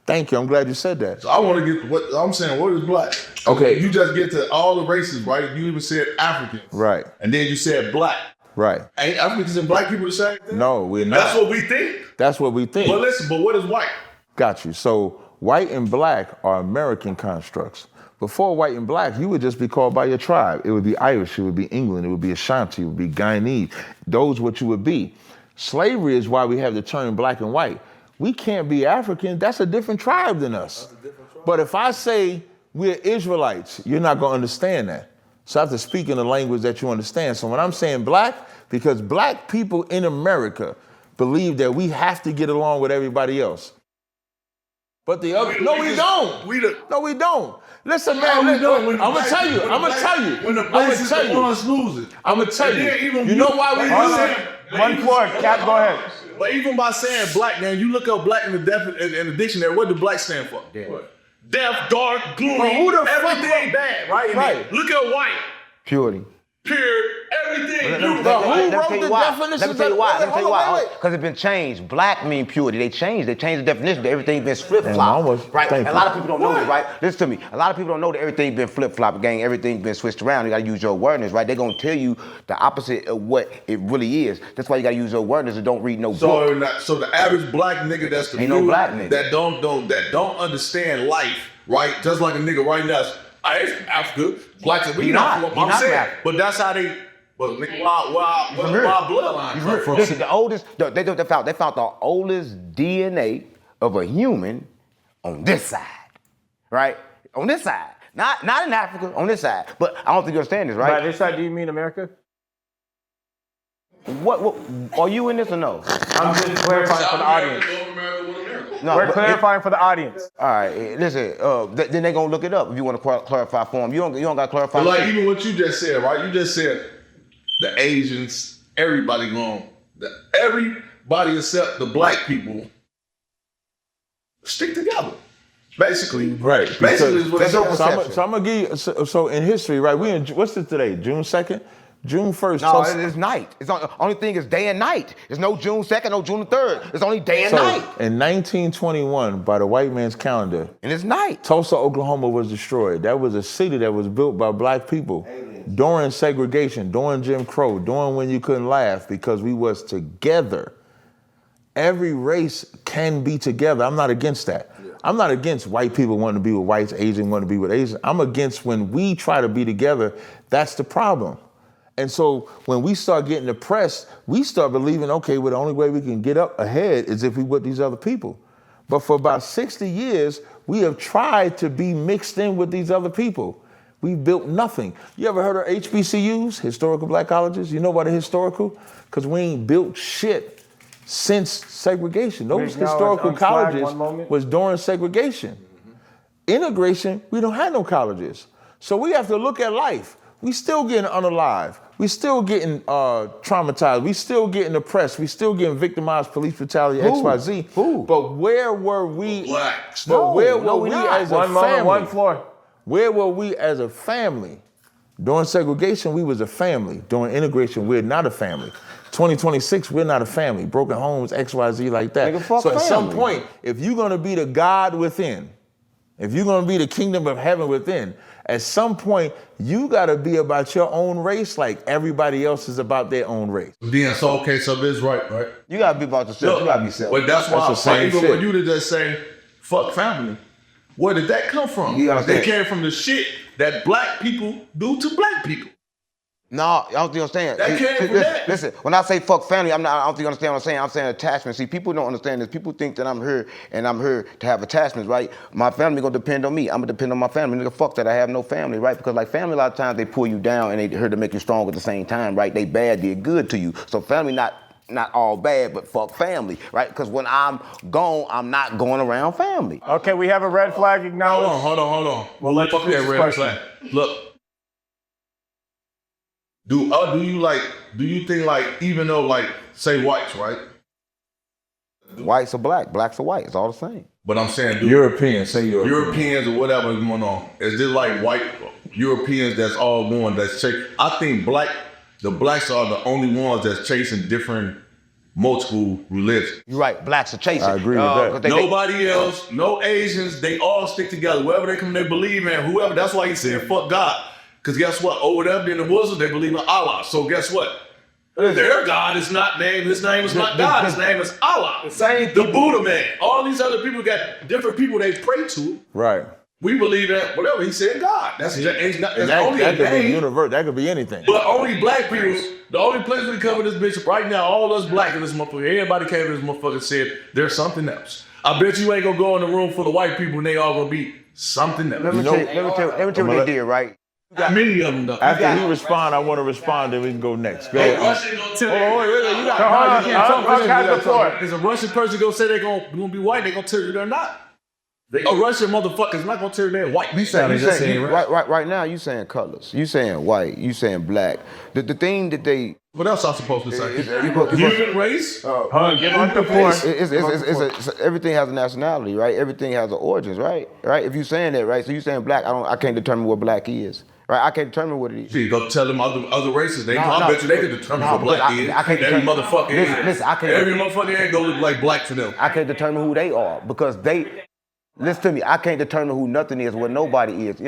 Thank you. I'm glad you said that. So I want to get what I'm saying. What is black? Okay. You just get to all the races, right? You even said Africans, Right. and then you said black. Right. Ain't Africans and black people the same thing? No, we're not. That's what we think. That's what we think. Well, listen, but what is white? Got you. So white and black are American constructs. Before white and black, you would just be called by your tribe. It would be Irish, it would be England, it would be Ashanti, it would be Guyanese. Those what you would be. Slavery is why we have the term black and white. We can't be African. That's a different tribe than us. But if I say we're Israelites, you're not going to understand that. So I have to speak in a language that you understand. So when I'm saying black, because black people in America believe that we have to get along with everybody else. But the other, no, we don't. No, we don't. Listen, man, I'm gonna tell you. When the black is the ones losing. I'm gonna tell you. You know why we lose? One floor, Cap, go ahead. But even by saying black, man, you look up black in the dictionary. What do black stand for? Deaf, dark, gloomy. But who the fuck everything bad, right? Right. Look at white, Purity. pure, everything. Let beautiful. me But who tell wrote you the why. definitions Let me tell you of- why. Let me tell you why. wait. Because it's been changed. Black mean purity. They changed the definition. Everything's been flip Man, flop. almost- Right. thank A you. lot of people don't know this, right? Listen to me. A lot of people don't know that everything's been flip flop, gang. Everything's been switched around. You gotta use your awareness, right? They're gonna tell you the opposite of what it really is. That's why you gotta use your awareness and don't read no book. So the average black nigga that's the Ain't no black nigga. that don't understand life, right? Just like a nigga right now. It's Africa, blacks. We He not. not. He I'm not saying, African. but that's how they. But nigga, why bloodline come from? Listen, the oldest, they found the oldest DNA of a human on this side, right? On this side, not in Africa, on this side. But I don't think you understand this, By right? this side, do you mean America? What are you in this or no? I'm just clarifying for the audience. No, We're but clarifying for the audience. all right, listen. Then they gonna look it up if you want to clarify for them. You don't got to clarify. But like shit. even what you just said, right? You just said the Asians, everybody going, everybody except the black people stick together. Basically, Right. Basically, is what That's it your is. perception. So I'm gonna give you. So in history, right? We in what's it today? June 2nd. June 1st. No, it's night. It's only thing is day and night. There's no June 2nd, no June 3rd. It's only day and night. In 1921, by the white man's calendar, and it's night. Tulsa, Oklahoma was destroyed. That was a city that was built by black people during segregation, during Jim Crow, during when you couldn't laugh because we was together. Every race can be together. I'm not against that. I'm not against white people wanting to be with whites, Asian wanting to be with Asians. I'm against when we try to be together, that's the problem. And so when we start getting depressed, we start believing, okay, well, the only way we can get up ahead is if we with these other people. But for about 60 years, we have tried to be mixed in with these other people. We've built nothing. You ever heard of HBCUs, historical black colleges? You know why they're historical? Because we ain't built shit since segregation. Those historical colleges was during segregation. Integration, we don't have no colleges. So we have to look at life. We still getting unalive. We still getting traumatized. We still getting oppressed. We still getting victimized, police brutality, XYZ. Who? But where were we? Blacks. But where were we as a family? One floor. Where were we as a family? During segregation, we was a family. During integration, we're not a family. 2026, we're not a family. Broken homes, XYZ like that. Nigga, fuck so at some family. point, if you're gonna be the God within, if you're gonna be the kingdom of heaven within, at some point, you gotta be about your own race like everybody else is about their own race. Being so okay, so this right? You gotta be about yourself. You gotta be self. But that's why That's the same even shit. for you to just say, fuck family, where did that come from? You understand? They came from the shit that black people do to black people. No, I don't think you understand. That came from that. Listen, when I say fuck family, I don't think you understand what I'm saying. I'm saying attachment. See, people don't understand this. People think that I'm here and I'm here to have attachments, right? My family gonna depend on me. I'm gonna depend on my family. Nigga, fuck that. I have no family, right? Because like family, a lot of times they pull you down and they here to make you strong at the same time, right? They bad, they're good to you. So family not all bad, but fuck family, right? Because when I'm gone, I'm not going around family. Okay, we have a red flag acknowledged. Hold on. Well, let's fuck that red flag. Look. Do you think like, even though like, say whites, right? Whites are black, blacks are white. It's all the same. But I'm saying, Europeans, say Europeans or whatever is going on. Is this like white Europeans that's all going, that's chasing? I think the blacks are the only ones that's chasing different multiple religions. You're right, blacks are chasing. I agree with that. Nobody else, no Asians, they all stick together. Wherever they come, they believe in, whoever. That's why he said, fuck God. Because guess what? Over there in the Muslims, they believe in Allah. So guess what? Their God is not named. His name is not God. His name is Allah. The Buddha man. All these other people got different people they pray to. Right. We believe that whatever he said, God. That's only That a could be name. universe. That could be anything. But only black people. The only place we cover this bitch right now, all us black in this motherfucker. Everybody came to this motherfucker and said there's something else. I bet you ain't gonna go in the room full of white people and they all gonna be something else. Let me tell you what they did, right? Many of them though. After he respond, I want to respond, then we can go next. Go ahead. Russian gonna tell wait, you got Is a Russian person gonna say they're gonna be white, they gonna tell you they're not. A Russian motherfucker's not gonna tell you they're white. Right now, you saying colors. You saying white. You saying black. The thing that they... What else I'm supposed to say? Human Human race? Get on the floor. Everything has a nationality, right? Everything has an origins, right? Right? If you saying that, right? So you saying black, I can't determine what black is. Right, I can't determine what it is. See, go tell them other races. I bet you they can determine what black is. Every motherfucker is. Listen, Every motherfucker ain't gonna look like black to them. I can't determine who they are because they... Listen to me. I can't determine who nothing is, what nobody is.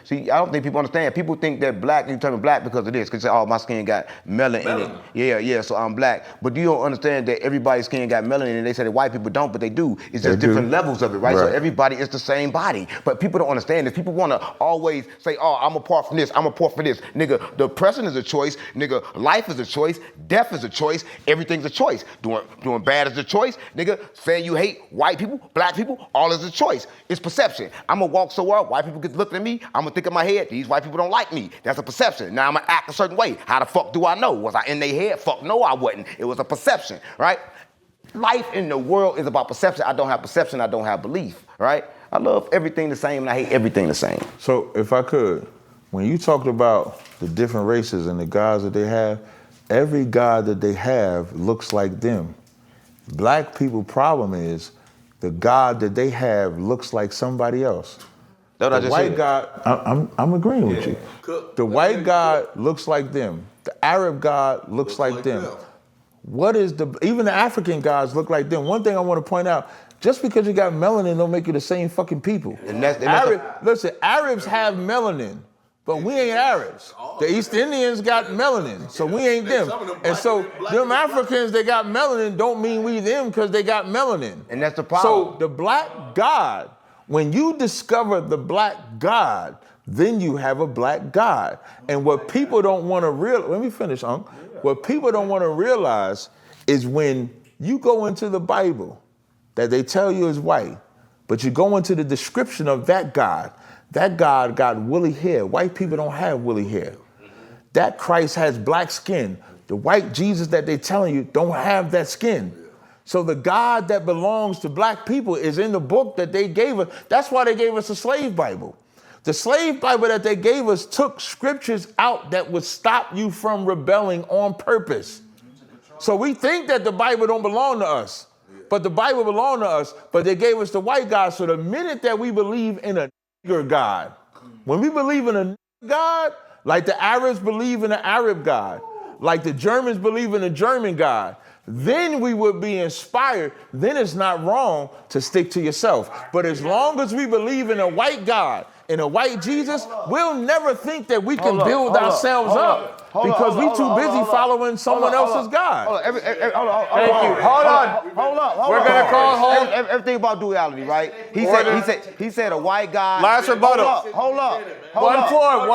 See, I don't think people understand. People think that black, you determine black because of this. Because oh, my skin got melanin in it. Yeah, so I'm black. But you don't understand that everybody's skin got melanin and they say that white people don't, but they do. It's just different levels of it, right? So everybody is the same body. But people don't understand this. People want to always say, oh, I'm apart from this, I'm apart from this. Nigga, depression is a choice. Nigga, life is a choice. Death is a choice. Everything's a choice. Doing bad is a choice. Nigga, saying you hate white people, black people, all is a choice. It's perception. I'm gonna walk somewhere, white people get looking at me, I'm gonna think in my head, these white people don't like me. That's a perception. Now I'm gonna act a certain way. How the fuck do I know? Was I in their head? Fuck no, I wasn't. It was a perception, right? Life in the world is about perception. I don't have perception, I don't have belief, right? I love everything the same and I hate everything the same. So if I could, when you talked about the different races and the gods that they have, every god that they have looks like them. Black people problem is the God that they have looks like somebody else. The white God, I'm agreeing with you. The white God looks like them. The Arab God looks like them. What is even the African gods look like them. One thing I want to point out, just because you got melanin don't make you the same fucking people. Listen, Arabs have melanin, but we ain't Arabs. The East Indians got melanin, so we ain't them. And so them Africans that got melanin don't mean we them because they got melanin. And that's the problem. So the black God, when you discover the black God, then you have a black God. And what people don't want to realize, let me finish, Unc. What people don't want to realize is when you go into the Bible that they tell you is white, but you go into the description of that God got woolly hair. White people don't have woolly hair. That Christ has black skin. The white Jesus that they're telling you don't have that skin. So the God that belongs to black people is in the book that they gave us. That's why they gave us a slave Bible. The slave Bible that they gave us took scriptures out that would stop you from rebelling on purpose. So we think that the Bible don't belong to us, but the Bible belonged to us, but they gave us the white God. So the minute that we believe in a nigger God, when we believe in a nigger God, like the Arabs believe in an Arab God, like the Germans believe in a German God, then we would be inspired. Then it's not wrong to stick to yourself. But as long as we believe in a white God, in a white Jesus, we'll never think that we can build ourselves up because we too busy following someone else's God. Thank you. Hold on. We're gonna call home. Everything about duality, right? He said a white guy. Last rebuttal. Hold up. One floor.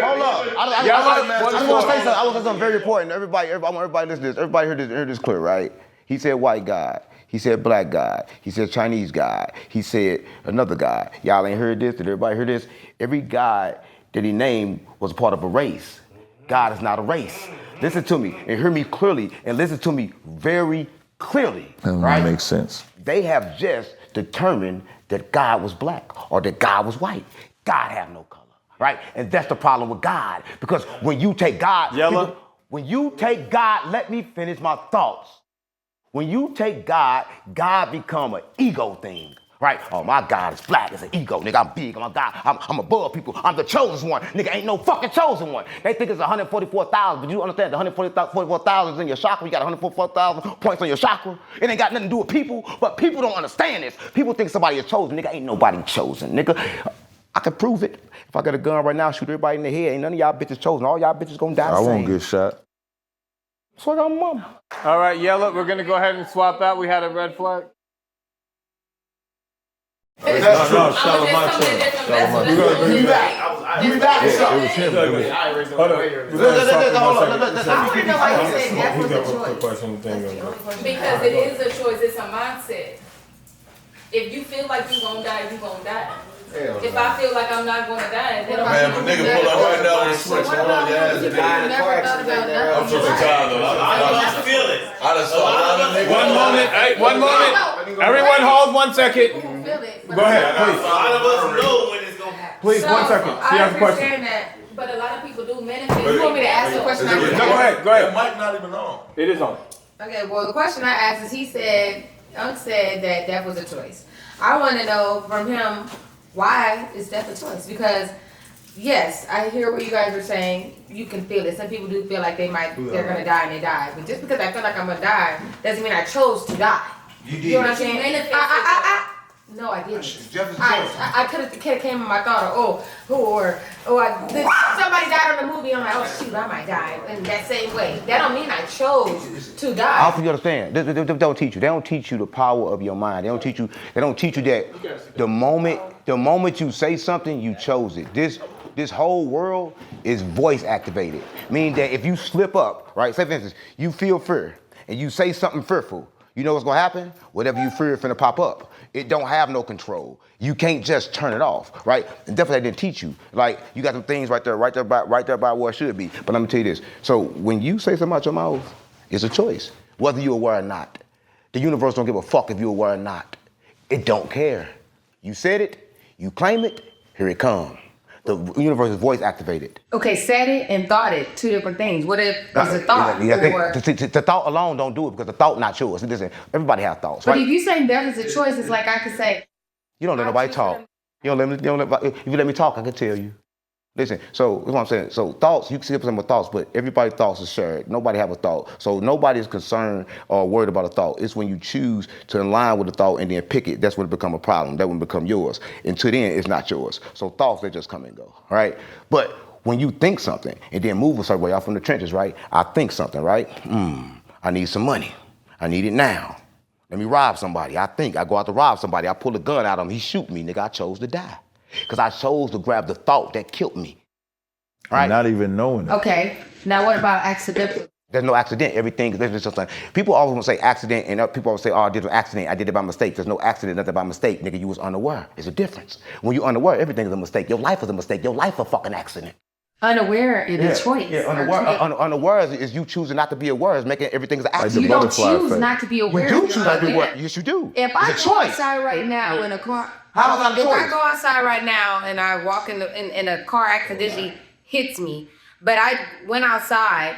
Hold up. I just want to say something. I want to say something very important. I want everybody to listen to this. Everybody hear this clear, right? He said white God. He said black God. He said Chinese God. He said another God. Y'all ain't heard this? Did everybody hear this? Every God that he named was a part of a race. God is not a race. Listen to me and hear me clearly and listen to me very clearly. That makes sense. They have just determined that God was black or that God was white. God have no color, right? And that's the problem with God. Because when you take God, let me finish my thoughts. When you take God become an ego thing, right? Oh, my God is black. It's an ego, nigga. I'm big. I'm a God. I'm above people. I'm the chosen one. Nigga, ain't no fucking chosen one. They think it's 144,000, but you understand the 144,000 is in your chakra. You got 144,000 points on your chakra. It ain't got nothing to do with people, but people don't understand this. People think somebody is chosen. Nigga, ain't nobody chosen, nigga. I can prove it. If I got a gun right now, shoot everybody in the head. Ain't none of y'all bitches chosen. All y'all bitches gonna die the same. I won't get shot. So I got mama. All right, Yellow, we're going to go ahead and swap out. We had a red flag. No, Shalom. You back. It was him. Hold on. Because it is a choice, it's a mindset. If you feel like you're gonna die, you're gonna die. If I feel like I'm not gonna die, then man, but nigga pull up right now and switch on your ass. I'm from Chicago. I just feel it. I just saw a lot of niggas. One moment. Everyone hold 1 second. Go ahead, please. A lot of us know when it's gonna happen. Please, 1 second. She has a question. understand that, but a lot of people do manifest. You want me to ask the question? No, go ahead. That mic not even on. It is on. Okay, well, the question I asked is, Unc said that death was a choice. I want to know from him, why is death a choice? Because, yes, I hear what you guys are saying. You can feel it. Some people do feel like they're going to die and they die. But just because I feel like I'm going to die doesn't mean I chose to die. You know what I'm saying? No, I didn't. I could have came in my thought of, somebody died on the movie. I'm like, oh shoot, I might die in that same way. That don't mean I chose to die. I hope you understand. They don't teach you. They don't teach you the power of your mind. They don't teach you that the moment you say something, you chose it. This whole world is voice activated. Meaning that if you slip up, right? Say for instance, you feel fear and you say something fearful. You know what's gonna happen? Whatever you fear is finna pop up. It don't have no control. You can't just turn it off, right? And definitely they didn't teach you. Like, you got some things right there by where it should be. But let me tell you this. So when you say something out your mouth, it's a choice, whether you're aware or not. The universe don't give a fuck if you're aware or not. It don't care. You said it, you claim it, here it comes. The universe is voice activated. Okay, said it and thought it, two different things. What if it's a thought? The thought alone don't do it because the thought not yours. Listen, everybody has thoughts, but right? if you say death is a choice, it's like I could say. You don't let nobody talk. If you let me talk, I can tell you. Listen, so that's what I'm saying. So thoughts, you can see some with thoughts, but everybody's thoughts are shared. Nobody have a thought. So nobody is concerned or worried about a thought. It's when you choose to align with the thought and then pick it, that's when it become a problem. That when it become yours. Until then, it's not yours. So thoughts, they just come and go, right? But when you think something and then move a certain way off from the trenches, right? I think something, right? I need some money. I need it now. Let me rob somebody. I go out to rob somebody. I pull a gun out of him. He shoot me, nigga. I chose to die. Because I chose to grab the thought that killed me. Right? Not even knowing it. Okay. Now what about accidental? There's no accident. Everything, there's just something. People always want to say accident, and people always say, oh, I did an accident. I did it by mistake. There's no accident, nothing by mistake. Nigga, you was unaware. There's a difference. When you're unaware, everything is a mistake. Your life is a mistake. Your life a fucking accident. Unaware is a choice. Yeah, unaware is you choosing not to be aware. Is making everything as an accident. You don't choose not to be aware. You do choose not to be aware. Yes, you do. If I go outside right now in a car, if I go outside right now and I walk in a car accidentally hits me, but I went outside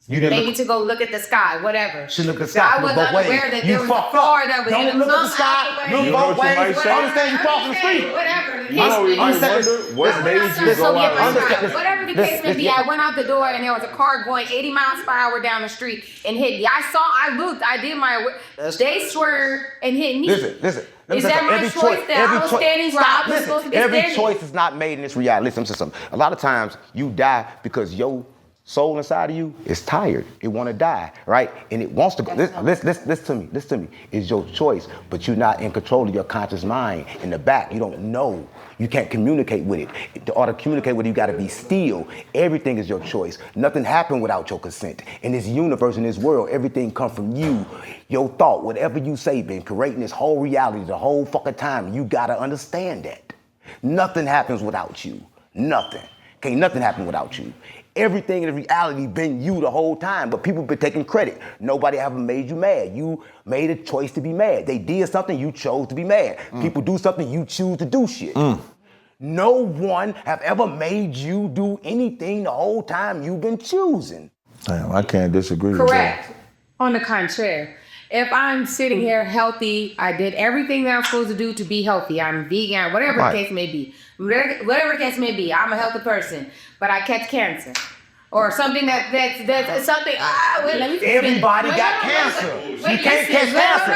maybe to go look at the sky, whatever. Should look at the sky. I was unaware that there was a car that was Don't look at the sky. Look both ways. Understand you cross the street. Whatever the I don't case even may be. wonder what made you go out. Whatever the case may be, I went out the door and there was a car going 80 miles per hour down the street and hit me. I looked, I did my, they swerved and hit me. Listen. Is that my choice that I was standing where I was supposed to be standing? Every choice is not made in this reality. Listen to something. A lot of times you die because your soul inside of you is tired. It want to die, right? And it wants to go. Listen to me. It's your choice, but you're not in control of your conscious mind. In the back, you don't know. You can't communicate with it. In order to communicate with it, you got to be still. Everything is your choice. Nothing happened without your consent. In this universe, in this world, everything comes from you. Your thought, whatever you say, been creating this whole reality the whole fucking time. You got to understand that. Nothing happens without you. Nothing. Can't nothing happen without you. Everything in reality been you the whole time, but people been taking credit. Nobody ever made you mad. You made a choice to be mad. They did something, you chose to be mad. People do something, you choose to do shit. No one have ever made you do anything the whole time you've been choosing. Damn, I can't disagree Correct. with that. On the contrary. If I'm sitting here healthy, I did everything that I'm supposed to do to be healthy. I'm vegan, whatever the case may be. Whatever the case may be, I'm a healthy person, but I catch cancer. Or something that's something. Everybody got cancer. You can't catch cancer.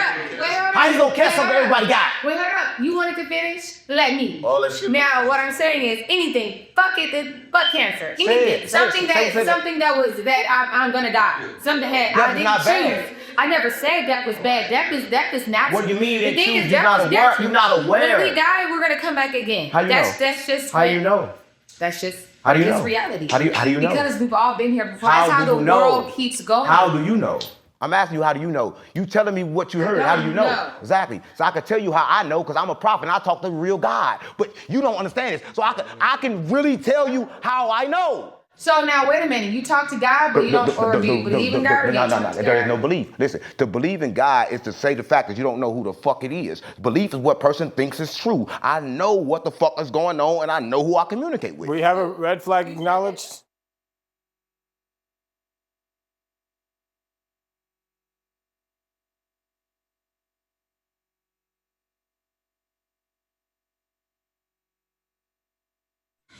How you gonna catch something everybody got? Wait, hold up. You wanted to finish? Let me. Oh, now, what I'm saying is anything. Fuck it. Fuck cancer. Anything. Something that I'm gonna die. Something that I didn't choose. I never said that was bad. That was natural. What do you mean you didn't choose? You're not aware. When we die, we're gonna come back again. How you know? That's just. How you know? That's just. How do you know? Reality. How do you know? Because we've all been here before. That's how the world keeps going. How do you know? I'm asking you, how do you know? You telling me what you heard. How do you know? Exactly. So I can tell you how I know because I'm a prophet and I talk to the real God. But you don't understand this. So I can really tell you how I know. So now, wait a minute. You talk to God, but you don't, or do you believe in God? No. There is no belief. Listen, to believe in God is to say the fact that you don't know who the fuck it is. Belief is what person thinks is true. I know what the fuck is going on, and I know who I communicate with. We have a red flag acknowledged.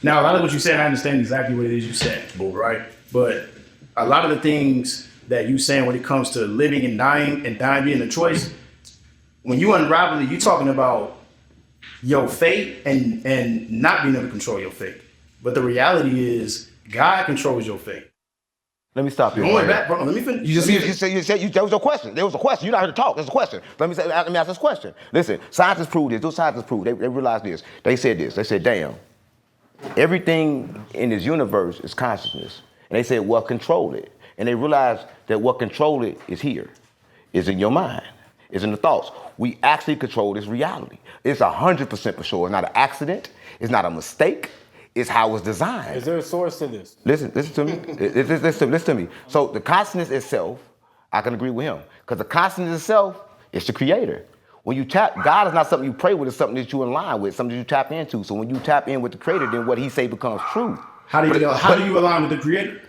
Now, a lot of what you said, I understand exactly what it is you said, right? But a lot of the things that you saying when it comes to living and dying being a choice, when you unravel it, you're talking about your fate and not being able to control your fate. But the reality is God controls your fate. Let me stop you. Going back, bro, let me finish. You said that was a question. There was a question. You're not here to talk. There's a question. Let me ask this question. Listen, scientists prove this. Those scientists prove. They realized this. They said this. They said, damn. Everything in this universe is consciousness. And they said, well, control it. And they realized that what control it is here. It's in your mind. It's in the thoughts. We actually control this reality. It's 100% for sure. It's not an accident. It's not a mistake. It's how it's designed. Is there a source to this? Listen to me. Listen to me. So the consciousness itself, I can agree with him. Because the consciousness itself is the creator. When you tap, God is not something you pray with, it's something that you align with, something that you tap into. So when you tap in with the creator, then what he say becomes true. How do you align with the creator?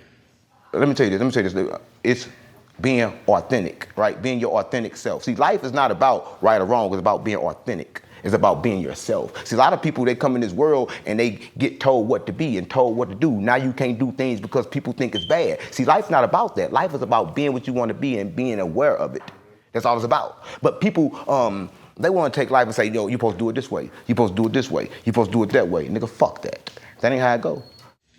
Let me tell you this. It's being authentic, right? Being your authentic self. See, life is not about right or wrong, it's about being authentic. It's about being yourself. See, a lot of people, they come in this world and they get told what to be and told what to do. Now you can't do things because people think it's bad. See, life's not about that. Life is about being what you want to be and being aware of it. That's all it's about. But people, they want to take life and say, yo, you're supposed to do it this way. You're supposed to do it this way. You're supposed to do it that way. Nigga, fuck that. That ain't how it go.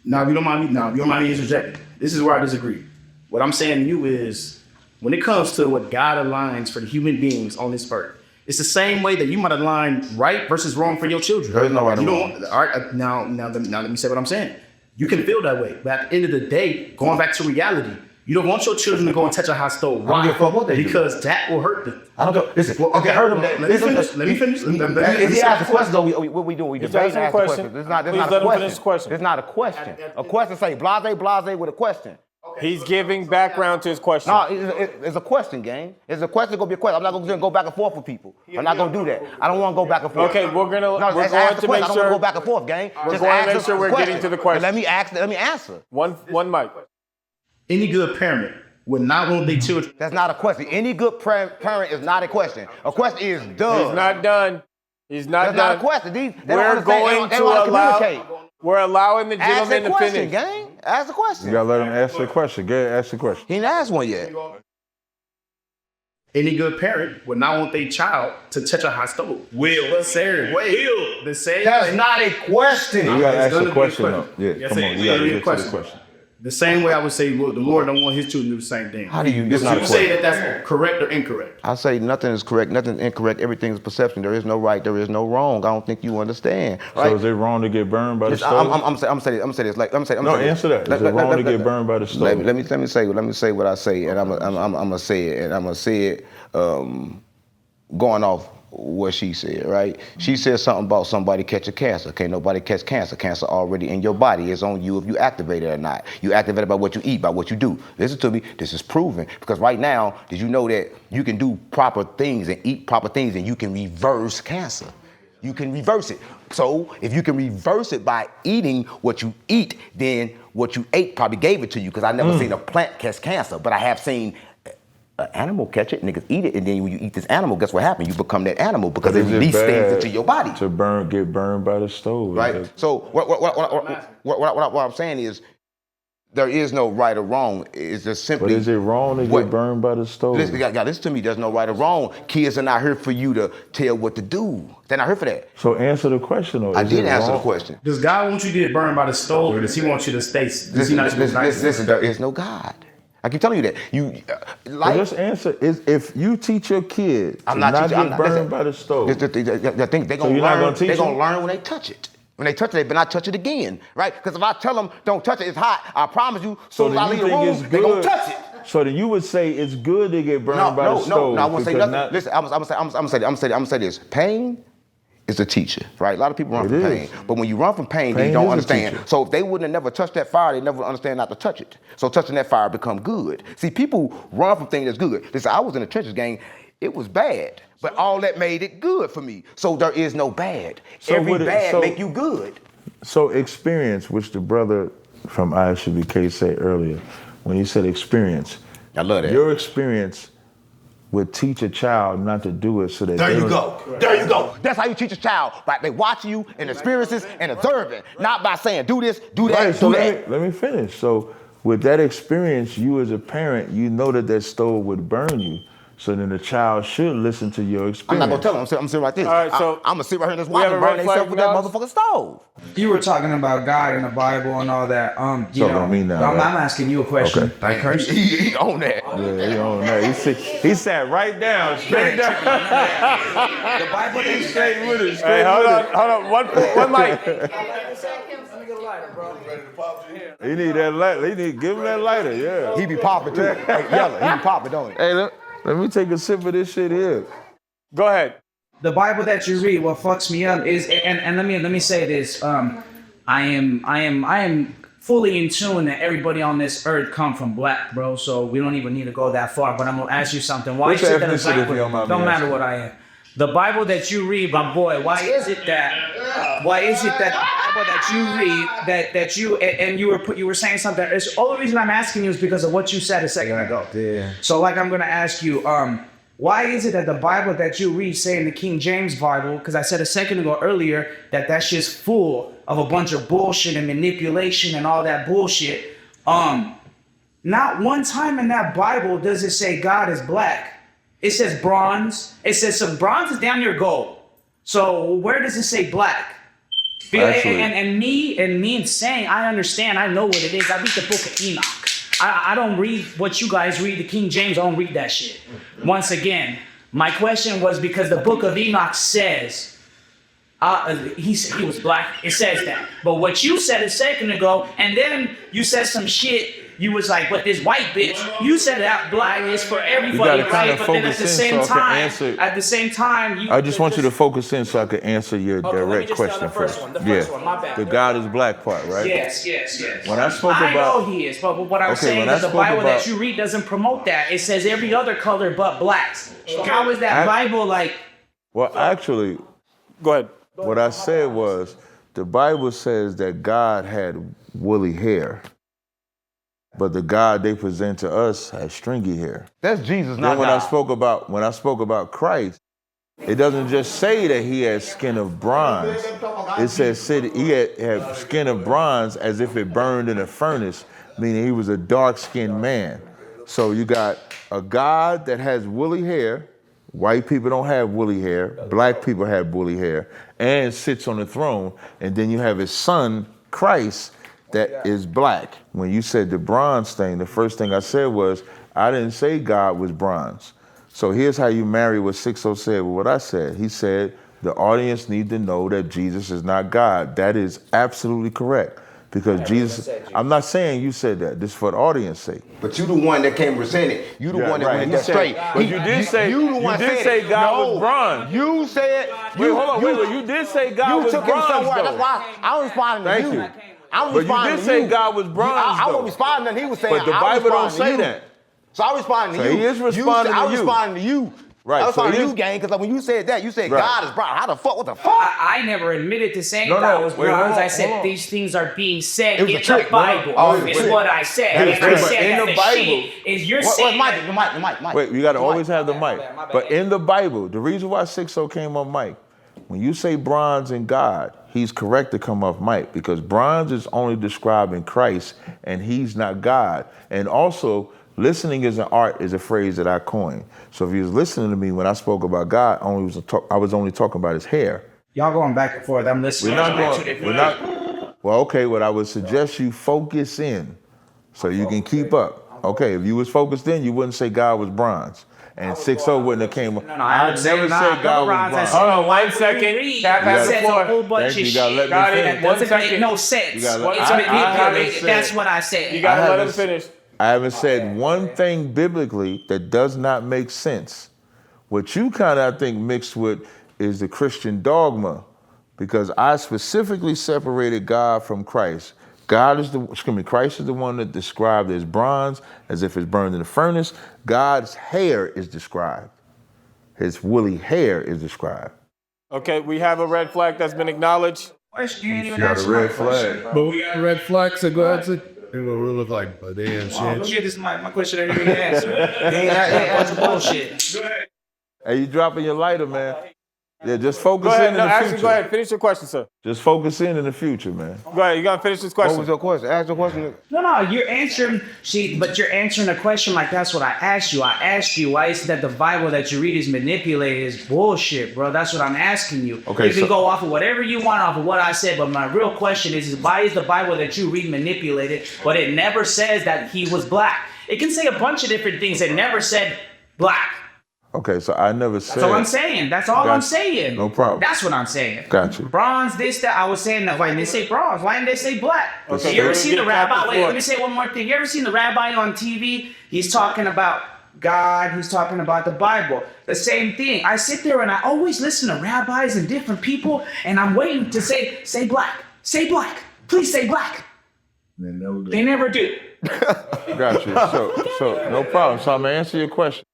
Now, if you don't mind me interjecting, this is where I disagree. What I'm saying to you is, when it comes to what God aligns for the human beings on this earth, it's the same way that you might align right versus wrong for your children. There is no right or wrong. All right, now let me say what I'm saying. You can feel that way, but at the end of the day, going back to reality, you don't want your children to go and touch a hot stove. Why? I don't give a fuck what they do. Because that will hurt them. I don't go. Listen, Okay, hurt them. Let me finish. If he asks a question, though, what we doing? We debate and ask the question. This is not a question. It's not a question. A question say blase with a question. He's giving background to his question. No, it's a question, gang. It's a question. It's gonna be a question. I'm not gonna go back and forth with people. I'm not gonna do that. I don't want to go back and forth. Okay, we're going to make I don't want to sure go back and forth, gang. we're going to make sure we're getting to the question. Let me answer. One mic. Any good parent would not want their children. That's not a question. Any good parent is not a question. A question is done. He's not done. He's not That's done. not a question. They We're going to allow. We're allowing the Ask gentleman the to question, finish. gang. Ask the question. You gotta let him ask the question. Go ahead, ask the question. He didn't ask one yet. Any good parent would not want their child to touch a hot stove. Will. Sir, will. The same. That's not a question. You gotta It's ask gonna the be a question question. though. Yeah, Yes, come it on. is. You gotta It'll be a get to the question. question. The same way I would say, well, the Lord don't want his children to do the same thing. How do you? Would you say that's correct or incorrect? I say nothing is correct, nothing is incorrect. Everything is perception. There is no right. There is no wrong. I don't think you understand. Right? So is it wrong to get burned by the stove? I'm saying this. Answer that. Is it wrong to get burned by the stove? Let me say what I say, and I'm gonna say it, and I'm gonna say it going off what she said, right? She said something about somebody catching cancer. Can't nobody catch cancer. Cancer already in your body. It's on you if you activate it or not. You activate it by what you eat, by what you do. Listen to me. This is proven. Because right now, did you know that you can do proper things and eat proper things and you can reverse cancer? You can reverse it. So if you can reverse it by eating what you eat, then what you ate probably gave it to you. Because I never seen a plant catch cancer, but I have seen an animal catch it, niggas eat it, and then when you eat this animal, guess what happens? You become that animal because it releases things into your body. To get burned by the stove. Right. So what I'm saying is, there is no right or wrong. It's just simply. But is it wrong to get burned by the stove? Listen to me. There's no right or wrong. Kids are not here for you to tell what to do. They're not here for that. So answer the question. Or I did answer the question. Does God want you to get burned by the stove, or does He want you to stay? Listen. There is no God. I keep telling you that. Just answer is if you teach your kids to not get burned by the stove. They're gonna learn when they touch it. When they touch it, they better not touch it again, right? Because if I tell them don't touch it, it's hot. I promise you, soon as I leave the room, they gonna touch it. So then you would say it's good to get burned by the stove. No, I won't say nothing. Listen, I'm gonna say this. Pain is a teacher, right? A lot of people run from pain. But when you run from pain then you don't understand. So if they wouldn't have never touched that fire, they never understand not to touch it. So touching that fire become good. See, people run from things that's good. Listen, I was in the trenches, gang. It was bad, but all that made it good for me. So there is no bad. Every bad make you good. So experience, which the brother from ISUBK said earlier, when he said experience. I love that. Your experience would teach a child not to do it so that There you go. That's how you teach a child. By watching you and experiences and observing, not by saying do this, do that, do that. Let me finish. So with that experience, you as a parent, you know that stove would burn you. So then the child should listen to your experience. I'm not gonna tell him. I'm sitting right there. All right, so I'm gonna sit right here and just watch them burn themselves with that motherfucking stove. You were talking about God and the Bible and all that. I'm asking you a question. Okay. He on that. Yeah, he on that. He sat right down, straight down. The Bible is straight with it. Hey, hold on. One mic. He need that lighter. Give him that lighter. Yeah. He be popping too. Like yelling. He be popping, don't he? Hey, let me take a sip of this shit here. Go ahead. The Bible that you read, what fucks me up is, and let me say this. I am fully in tune that everybody on this earth come from black, bro. So we don't even need to go that far. But I'm gonna ask you something. Why is it that the Bible, don't matter what I am? The Bible that you read, my boy. Why is it that the Bible that you read that you and you were saying something? It's the only reason I'm asking you is because of what you said a second ago. Yeah. So like I'm gonna ask you, why is it that the Bible that you read, say in the King James Bible, because I said a second ago earlier that that's just full of a bunch of bullshit and manipulation and all that bullshit. Not one time in that Bible does it say God is black. It says bronze. It says some bronze is down near gold. So where does it say black? Actually, And me saying, I understand, I know what it is. I read the book of Enoch. I don't read what you guys read, the King James, I don't read that shit. Once again, my question was because the book of Enoch says, he said he was black, it says that. But what you said a second ago, and then you said some shit, you was like, but this white bitch, you said that black is for everybody, right? But then at the same time, I just want you to focus in so I can answer your direct question the first one, my bad. The God is black part, right? Yes. When I spoke I about, know he is, but what I'm saying is the Bible that you read doesn't promote that. It says every other color but blacks. So how is that Bible like? Well, actually, Go ahead. what I said was the Bible says that God had woolly hair, but the God they present to us has stringy hair. That's Jesus, Then not when God. I spoke about Christ, it doesn't just say that he had skin of bronze. It says he had skin of bronze as if it burned in a furnace, meaning he was a dark-skinned man. So you got a God that has woolly hair. White people don't have woolly hair. Black people have woolly hair, and sits on the throne. And then you have his son, Christ, that is black. When you said the bronze thing, the first thing I said was, I didn't say God was bronze. So here's how you marry what 60 said with what I said. He said, the audience need to know that Jesus is not God. That is absolutely correct. Because Jesus, I'm not saying you said that. This is for the audience sake. But you the one that came presenting it. You the one that went that straight. But you did say God was bronze. You said. Wait, hold on. Wait. You did say God was bronze. You took him somewhere. Though. That's why I was responding to Thank you. But you did say God was bronze. I wasn't responding to him. He was saying. But the Bible don't say that. So I responded to you. He is responding to you. I responded to you. Right. I was responding to you, gang, because when you said that, you said God is bronze. How the fuck? What the fuck? I never admitted to saying God was bronze. I said these things are being said in the Bible. It's what I said. And I said that the shit is you're saying. The mic. Wait, you got to always have the mic. But in the Bible, the reason why 60 came on mic, when you say bronze and God, he's correct to come off mic because bronze is only describing Christ and he's not God. And also, listening is an art is a phrase that I coined. So if you was listening to me when I spoke about God, I was only talking about his hair. Y'all going back and forth. I'm listening. Well, okay, what I would suggest you focus in so you can keep up. Okay, if you was focused in, you wouldn't say God was bronze. And 60 wouldn't have came. No, I never said God was bronze. Hold on 1 second. Cap has the floor. A whole bunch of You gotta shit. let me finish. It doesn't make no sense. That's what I said. You gotta let him finish. I haven't said one thing biblically that does not make sense. What you kind of, I think, mixed with is the Christian dogma, because I specifically separated God from Christ. Christ is the one that described as bronze, as if it's burned in a furnace. God's hair is described. His woolly hair is described. Okay, we have a red flag that's been acknowledged. You got a red flag. But we got a red flag, so go ahead. It will look like but damn shit. Shit, this is my question ain't even answered. That's bullshit. Hey, you dropping your lighter, man. Yeah, just focus in the future. Go ahead. Finish your question, sir. Just focus in the future, man. Go ahead. You gotta finish this question. What was your question? Ask the question. No, you're answering. But you're answering a question like that's what I asked you. I asked you why is it that the Bible that you read is manipulated? Is bullshit, bro. That's what I'm asking you. Okay, you can go off of whatever you want off of what I said, but my real question is why is the Bible that you read manipulated? But it never says that he was black. It can say a bunch of different things. It never said black. Okay, so I never said. That's all I'm saying. That's all I'm saying. No problem. That's what I'm saying. Gotcha. Bronze, this, that. I was saying that. Why didn't they say bronze? Why didn't they say black? Okay, you ever seen the rabbi? Wait, before. let me say one more thing. You ever seen the rabbi on TV? He's talking about God. He's talking about the Bible. The same thing. I sit there and I always listen to rabbis and different people, and I'm waiting to say black. Say black. Please say black. They never do. Got you. So no problem. So I'm gonna answer your question.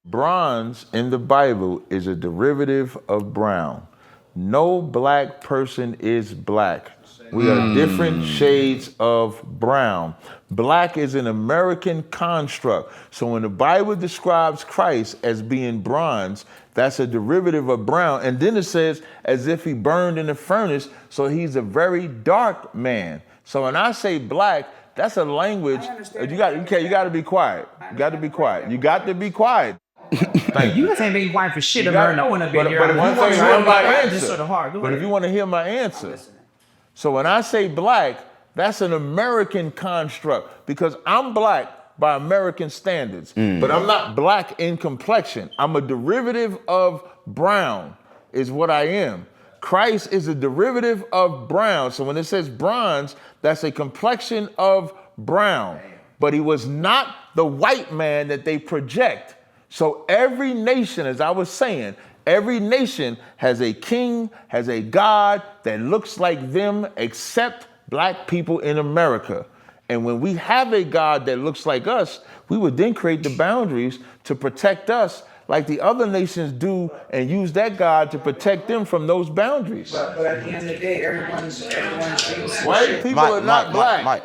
Bronze in the Bible is a derivative of brown. No black person is black. We are different shades of brown. Black is an American construct. So when the Bible describes Christ as being bronze, that's a derivative of brown. And then it says, as if he burned in the furnace, so he's a very dark man. So when I say black, that's a language. You got to be quiet. You got to be quiet. You got to be quiet. You guys ain't been quiet for shit. No one have been here. But if you want to hear my answer, sort of hard. but if you want to hear my answer, so when I say black, that's an American construct because I'm black by American standards, but I'm not black in complexion. I'm a derivative of brown, is what I am. Christ is a derivative of brown. So when it says bronze, that's a complexion of brown. But he was not the white man that they project. So every nation, as I was saying, every nation has a king, has a God that looks like them except black people in America. And when we have a God that looks like us, we would then create the boundaries to protect us like the other nations do and use that God to protect them from those boundaries. But at the end of the day, everyone's white people are not black. Mike.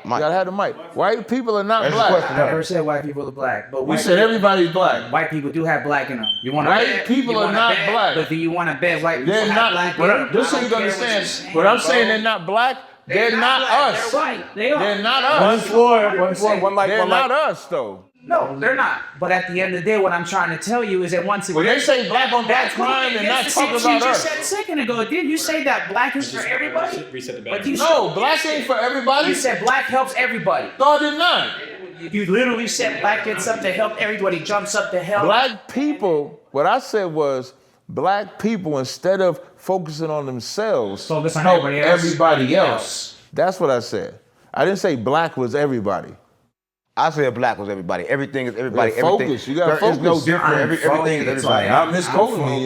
You gotta have the mic. White people are not black. I never said white people are black, but We said everybody's black. white people do have black in them. You want White people are not black. But do you want to bet white people They're have not. black? Just so you understand, what I'm saying, they're not black. They're not us. They're white. They are. They're not One us. floor, one mic, They're one not mic. us, though. No, they're not. But at the end of the day, what I'm trying to tell you is that once again, When they say black on black crime, they're not talking about you just us. said a second ago. Didn't you say that black is for everybody? Reset the But battery. you No, black ain't for everybody. You said black helps everybody. No, I did not. You literally said black gets up to help everybody, jumps up to help. Black people, what I said was, black people, instead of focusing on themselves, Focus on help everybody else. everybody else. That's what I said. I didn't say black was everybody. I said black was everybody. Everything is everybody. Yeah, focus. Everything. You gotta There is no focus. different. Everything is everybody. I misquoting me.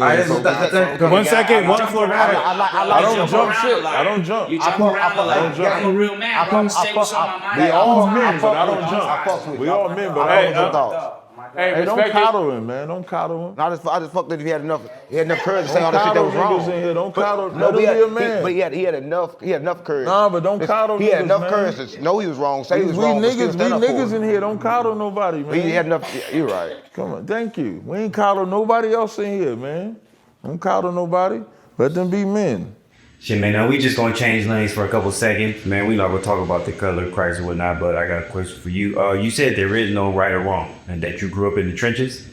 One second, one floor. I don't jump shit. I don't jump. You jump around like I'm a real man. I'm say what's on my mind. We all men, but I don't jump. We all men, but I don't jump. Hey, don't coddle him, man. Don't coddle him. I just fucked that he had enough courage to say all the shit that was wrong. In here. Don't coddle. No, Let him be a man. but he had enough courage. Nah, but don't coddle. He had niggas, enough man. courage to know he was wrong, say he was We wrong. niggas in here. Don't coddle nobody, man. He had enough. You're right. Come on, thank you. We ain't coddle nobody else in here, man. Don't coddle nobody. Let them be men. Shit, man, now we just gonna change lanes for a couple seconds. Man, we not gonna talk about the color of Christ or whatnot, but I got a question for you. You said there is no right or wrong, and that you grew up in the trenches.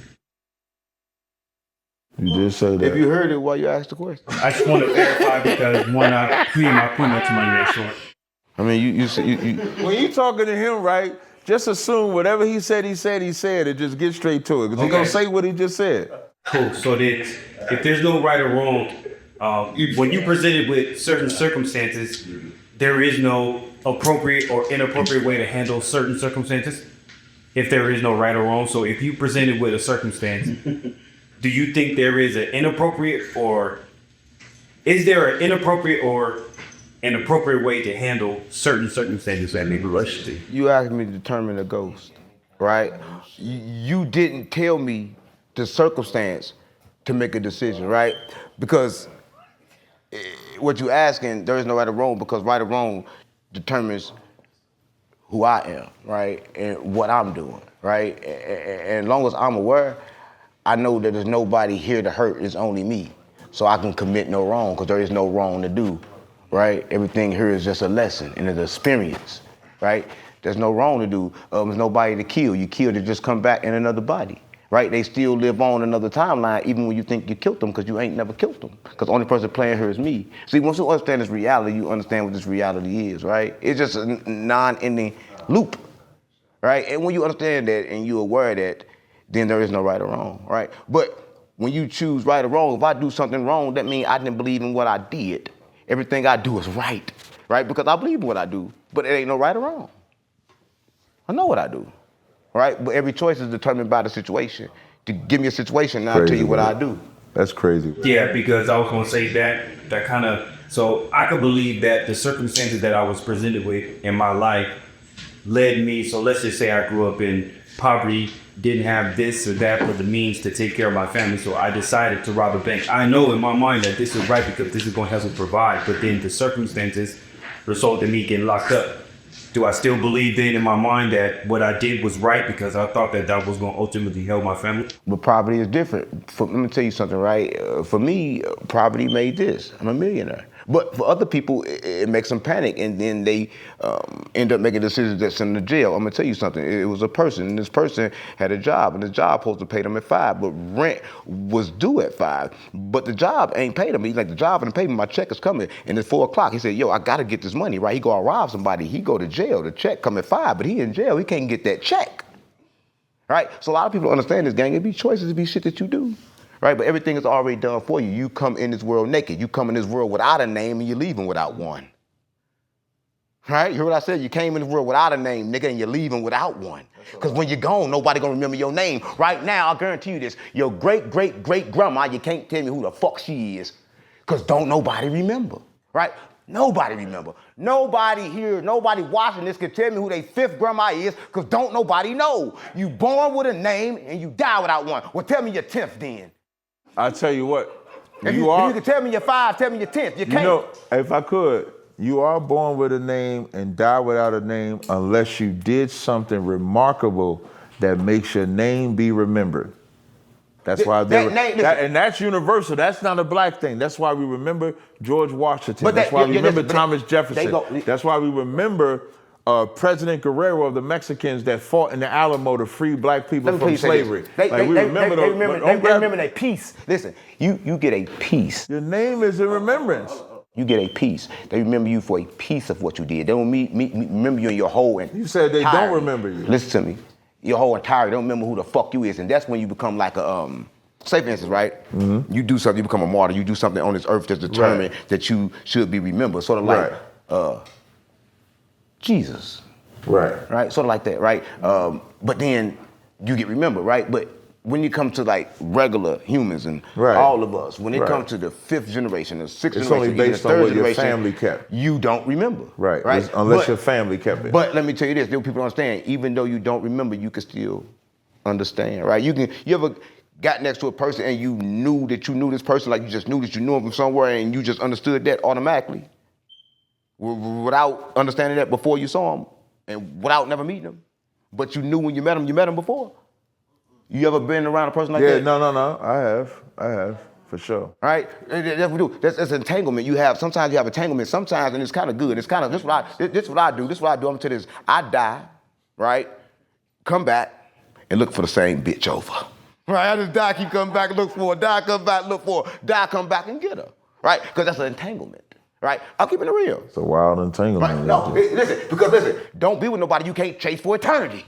You did say that. If you heard it while you asked the question. I just want to verify because one, I clear my put much money that short. I mean, you When you talking to him, right, just assume whatever he said, and just get straight to it. Because he's going to say what he just said. Cool. So that if there's no right or wrong, when you presented with certain circumstances, there is no appropriate or inappropriate way to handle certain circumstances. If there is no right or wrong. So if you presented with a circumstance, do you think there is an inappropriate or is there an inappropriate or an appropriate way to handle certain circumstances that may be rushed to? You asked me to determine a ghost, right? You didn't tell me the circumstance to make a decision, right? Because what you're asking, there is no right or wrong, because right or wrong determines who I am, right? And what I'm doing, right? And as long as I'm aware, I know that there's nobody here to hurt, it's only me. So I can commit no wrong, because there is no wrong to do, right? Everything here is just a lesson and an experience, right? There's no wrong to do. There's nobody to kill. You kill to just come back in another body, right? They still live on another timeline, even when you think you killed them, because you ain't never killed them. Because the only person playing here is me. See, once you understand this reality, you understand what this reality is, right? It's just a non-ending loop, right? And when you understand that and you're aware of that, then there is no right or wrong, right? But when you choose right or wrong, if I do something wrong, that means I didn't believe in what I did. Everything I do is right, right? Because I believe in what I do, but it ain't no right or wrong. I know what I do, right? But every choice is determined by the situation. To give me a situation, now I'll tell you what I do. That's crazy. Yeah, because I was gonna say that kind of, so I could believe that the circumstances that I was presented with in my life led me, so let's just say I grew up in poverty didn't have this or that or the means to take care of my family, so I decided to rob a bank. I know in my mind that this is right because this is going to help me provide, but then the circumstances resulted in me getting locked up. Do I still believe then in my mind that what I did was right because I thought that that was going to ultimately help my family? But poverty is different. Let me tell you something, right? For me, poverty made this. I'm a millionaire. But for other people, it makes them panic, and then they end up making decisions that send them to jail. I'm gonna tell you something. It was a person, and this person had a job, and the job supposed to pay them at 5, but rent was due at 5. But the job ain't paid him. He's like, the job ain't paid me. My check is coming, and it's 4 o'clock. He said, yo, I gotta get this money, right? He go out rob somebody. He go to jail. The check come at 5, but he in jail. He can't get that check, right? So a lot of people understand this, gang. It be choices, it be shit that you do. Right, but everything is already done for you. You come in this world naked. You come in this world without a name and you're leaving without one. Right, you heard what I said? You came in this world without a name, nigga, and you're leaving without one. Because when you're gone, nobody gonna remember your name. Right now, I guarantee you this, your great-great-great-grandma, you can't tell me who the fuck she is. Because don't nobody remember, right? Nobody remember. Nobody here, nobody watching this can tell me who their 5th grandma is, because don't nobody know. You born with a name and you die without one. Well, tell me your 10th then. I tell you what, If you can tell me your 5, tell me your 10th. You can't. You know, if I could, you are born with a name and die without a name unless you did something remarkable that makes your name be remembered. That's why and that's universal. That's not a black thing. That's why we remember George Washington. That's why we remember Thomas Jefferson. That's why we remember President Guerrero of the Mexicans that fought in the Alamo to free black people from slavery. They remember their peace. Listen, you get a piece. Your name is in remembrance. You get a piece. They remember you for a piece of what you did. They don't remember you in your whole entirety. You said they don't remember you. Listen to me. Your whole entirety. They don't remember who the fuck you is. And that's when you become like a, say for instance, right? Mm-hmm. You do something, you become a martyr. You do something on this earth that's determined that you should be remembered. Sort of like Jesus. Right? Sort of like that, right? But then you get remembered, right? But when you come to like regular humans and all of us, when it comes to the 5th generation, the 6th it's generation, only based on what your family kept. You don't remember. Right? Unless your family kept it. But let me tell you this, people don't understand, even though you don't remember, you can still understand, right? You ever got next to a person and you knew that you knew this person, like you just knew that you knew him from somewhere and you just understood that automatically without understanding that before you saw him and without never meeting him. But you knew when you met him before. You ever been around a person like that? Yeah, no. I have, for sure. Right? That's what we do. That's entanglement. Sometimes you have entanglement, sometimes, and it's kind of good. It's kind of, this is what I do. I'm gonna tell you this. I die, right? Come back and look for the same bitch over. Right? I just die, keep coming back and look for her. Die, come back, look for her. Die, come back and get her. Right? Because that's an entanglement. Right? I'm keeping it real. It's a wild entanglement. Right? No, listen, don't be with nobody you can't chase for eternity.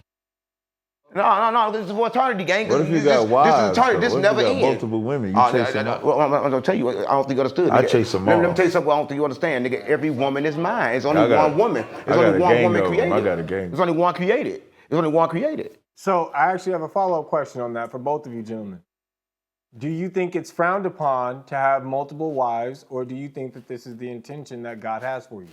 No, this is for eternity, gang. What if you got wives? This is eternity. This never ends. Multiple women. You chase them. Well, I'm gonna tell you. I don't think you understood. I chase them all. Let me tell you something. I don't think you understand, nigga. Every woman is mine. It's only one woman. It's only one woman created. I got a game. It's only one created. It's only one created. So I actually have a follow-up question on that for both of you gentlemen. Do you think it's frowned upon to have multiple wives, or do you think that this is the intention that God has for you?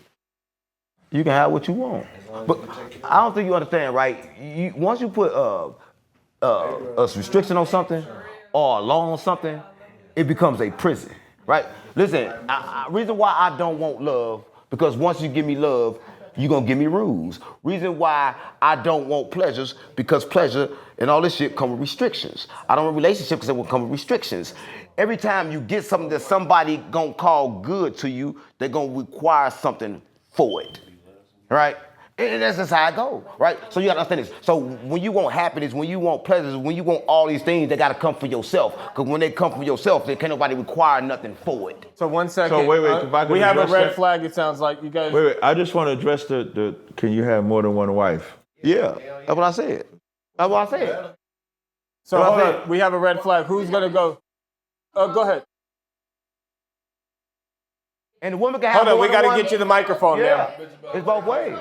You can have what you want, but I don't think you understand, right? Once you put a restriction on something or a law on something, it becomes a prison, right? Listen, reason why I don't want love, because once you give me love, you're gonna give me rules. Reason why I don't want pleasures, because pleasure and all this shit come with restrictions. I don't want relationships because it will come with restrictions. Every time you get something that somebody gonna call good to you, they're gonna require something for it, right? And that's just how it goes, right? So you gotta understand this. So when you want happiness, when you want pleasures, when you want all these things, they gotta come for yourself. Because when they come for yourself, then can't nobody require nothing for it. So 1 second. So wait, if I could we have a red that. flag, it sounds like you guys. Wait, I just want to address the can you have more than one wife? Yeah, that's what I said. That's what I said. So hold on, we have a red flag. Who's gonna go? Go ahead. And the woman can have hold on, we gotta get you the microphone now. It's both ways.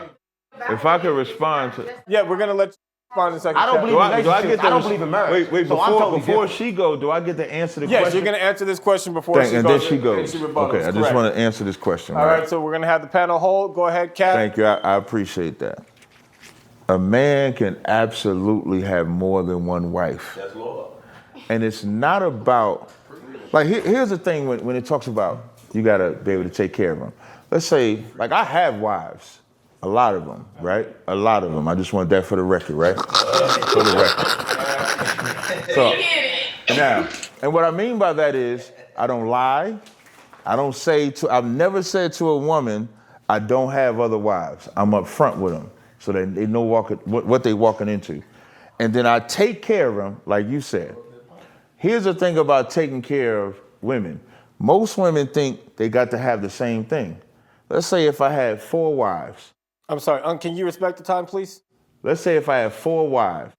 If I could respond to... Yeah, we're going to let you respond in a second. I don't believe in relationships. I don't believe in marriage. Wait, before she go, do I get to answer the question? Yes, you're going to answer this question before she goes. And then she goes. Okay, I just want to answer this question. All right, so we're going to have the panel hold. Go ahead, Kat. Thank you. I appreciate that. A man can absolutely have more than one wife. That's Lord. And it's not about, like, here's the thing when it talks about you gotta be able to take care of them. Let's say, like, I have wives, a lot of them, right? A lot of them. I just want that for the record, right? For the record. So, now, and what I mean by that is, I don't lie. I've never said to a woman, I don't have other wives. I'm upfront with them so that they know what they walking into. And then I take care of them, like you said. Here's the thing about taking care of women. Most women think they got to have the same thing. Let's say if I had 4 wives. I'm sorry, can you respect the time, please? Let's say if I have 4 wives.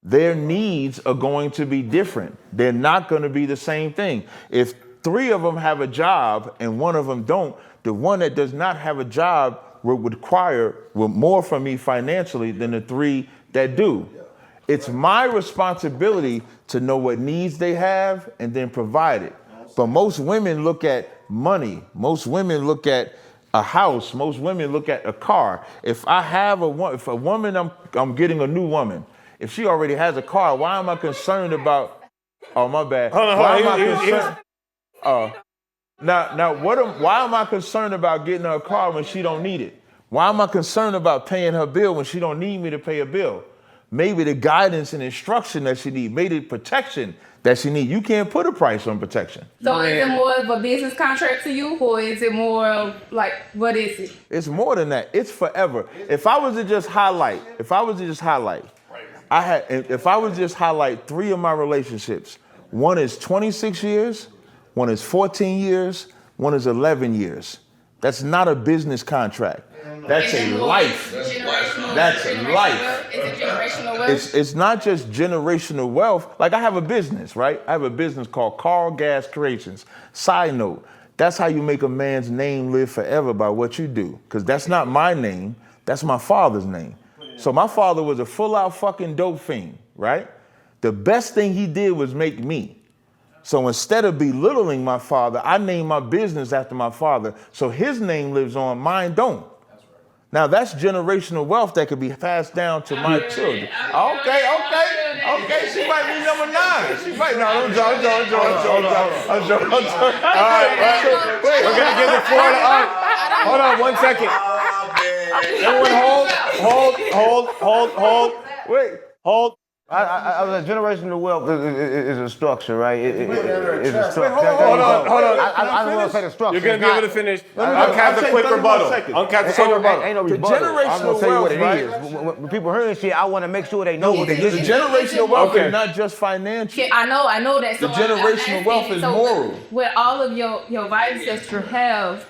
Their needs are going to be different. They're not going to be the same thing. If 3 of them have a job and 1 of them don't, the one that does not have a job will require more from me financially than the 3 that do. It's my responsibility to know what needs they have and then provide it. But most women look at money. Most women look at a house. Most women look at a car. If a woman, I'm getting a new woman. If she already has a car, why am I concerned about? Oh, my bad. Why am I concerned? Why am I concerned about getting her a car when she don't need it? Why am I concerned about paying her bill when she don't need me to pay a bill? Maybe the guidance and instruction that she needs, maybe the protection that she needs. You can't put a price on protection. So is it more of a business contract to you, or is it more of, like, what is it? It's more than that. It's forever. If I was to just highlight 3 of my relationships, one is 26 years, one is 14 years, one is 11 years. That's not a business contract. That's a life. That's a life. Is it generational wealth? It's not just generational wealth. Like, I have a business, right? I have a business called Carl Gas Creations. Side note, that's how you make a man's name live forever, by what you do. Because that's not my name. That's my father's name. So my father was a full-out fucking dope fiend, right? The best thing he did was make me. So instead of belittling my father, I named my business after my father. So his name lives on, mine don't. Now that's generational wealth that could be passed down to my children. Okay. She might be number 9. She might. No, I'm joking. All right. Wait, we're gonna give the floor to Unc. Hold on 1 second. Everyone hold. I was generational wealth is a structure, right? It's a structure. Hold on. I don't want to say the structure. You're going to be able to finish. Unc has a quick rebuttal. Ain't no rebuttal. I'm going to tell you what it is. When people hearing shit, I want to make sure they know what they The get. generational wealth is not just financial. I know that. So The generational wealth is moral. With all of your vices that you have,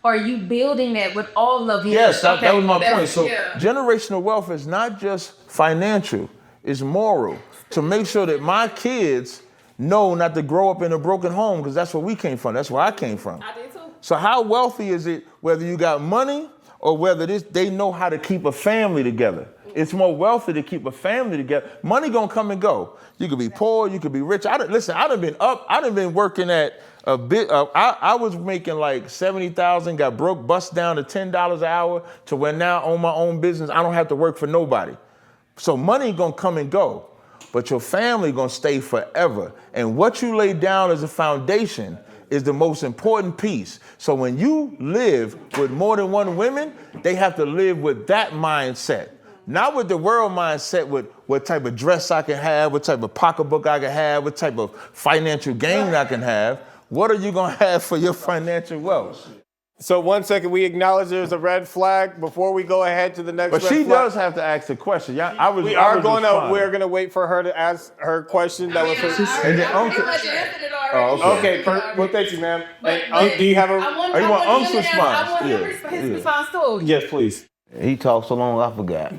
are you building that with all of your? Yes, that was my point. So Yeah. generational wealth is not just financial. It's moral, to make sure that my kids know not to grow up in a broken home, because that's where we came from. That's where I came from. I did too. So how wealthy is it, whether you got money or whether they know how to keep a family together? It's more wealthy to keep a family together. Money gonna come and go. You could be poor, you could be rich. I done been working at a bit. I was making like 70,000, got broke, bust down to $10 an hour, to where now I own my own business. I don't have to work for nobody. So money gonna come and go, but your family gonna stay forever. And what you lay down as a foundation is the most important piece. So when you live with more than one woman, they have to live with that mindset. Not with the world mindset, with what type of dress I can have, what type of pocketbook I can have, what type of financial gain I can have. What are you gonna have for your financial wealth? So 1 second, we acknowledge there's a red flag before we go ahead to the next But red she flag. does have to ask the question. We're gonna wait for her to ask her question. That was her. And then Uncle. Okay. Well, thank you, ma'am. And, do you have a? You want Unc's response? I want his response too. Yes, please. He talked so long, I forgot.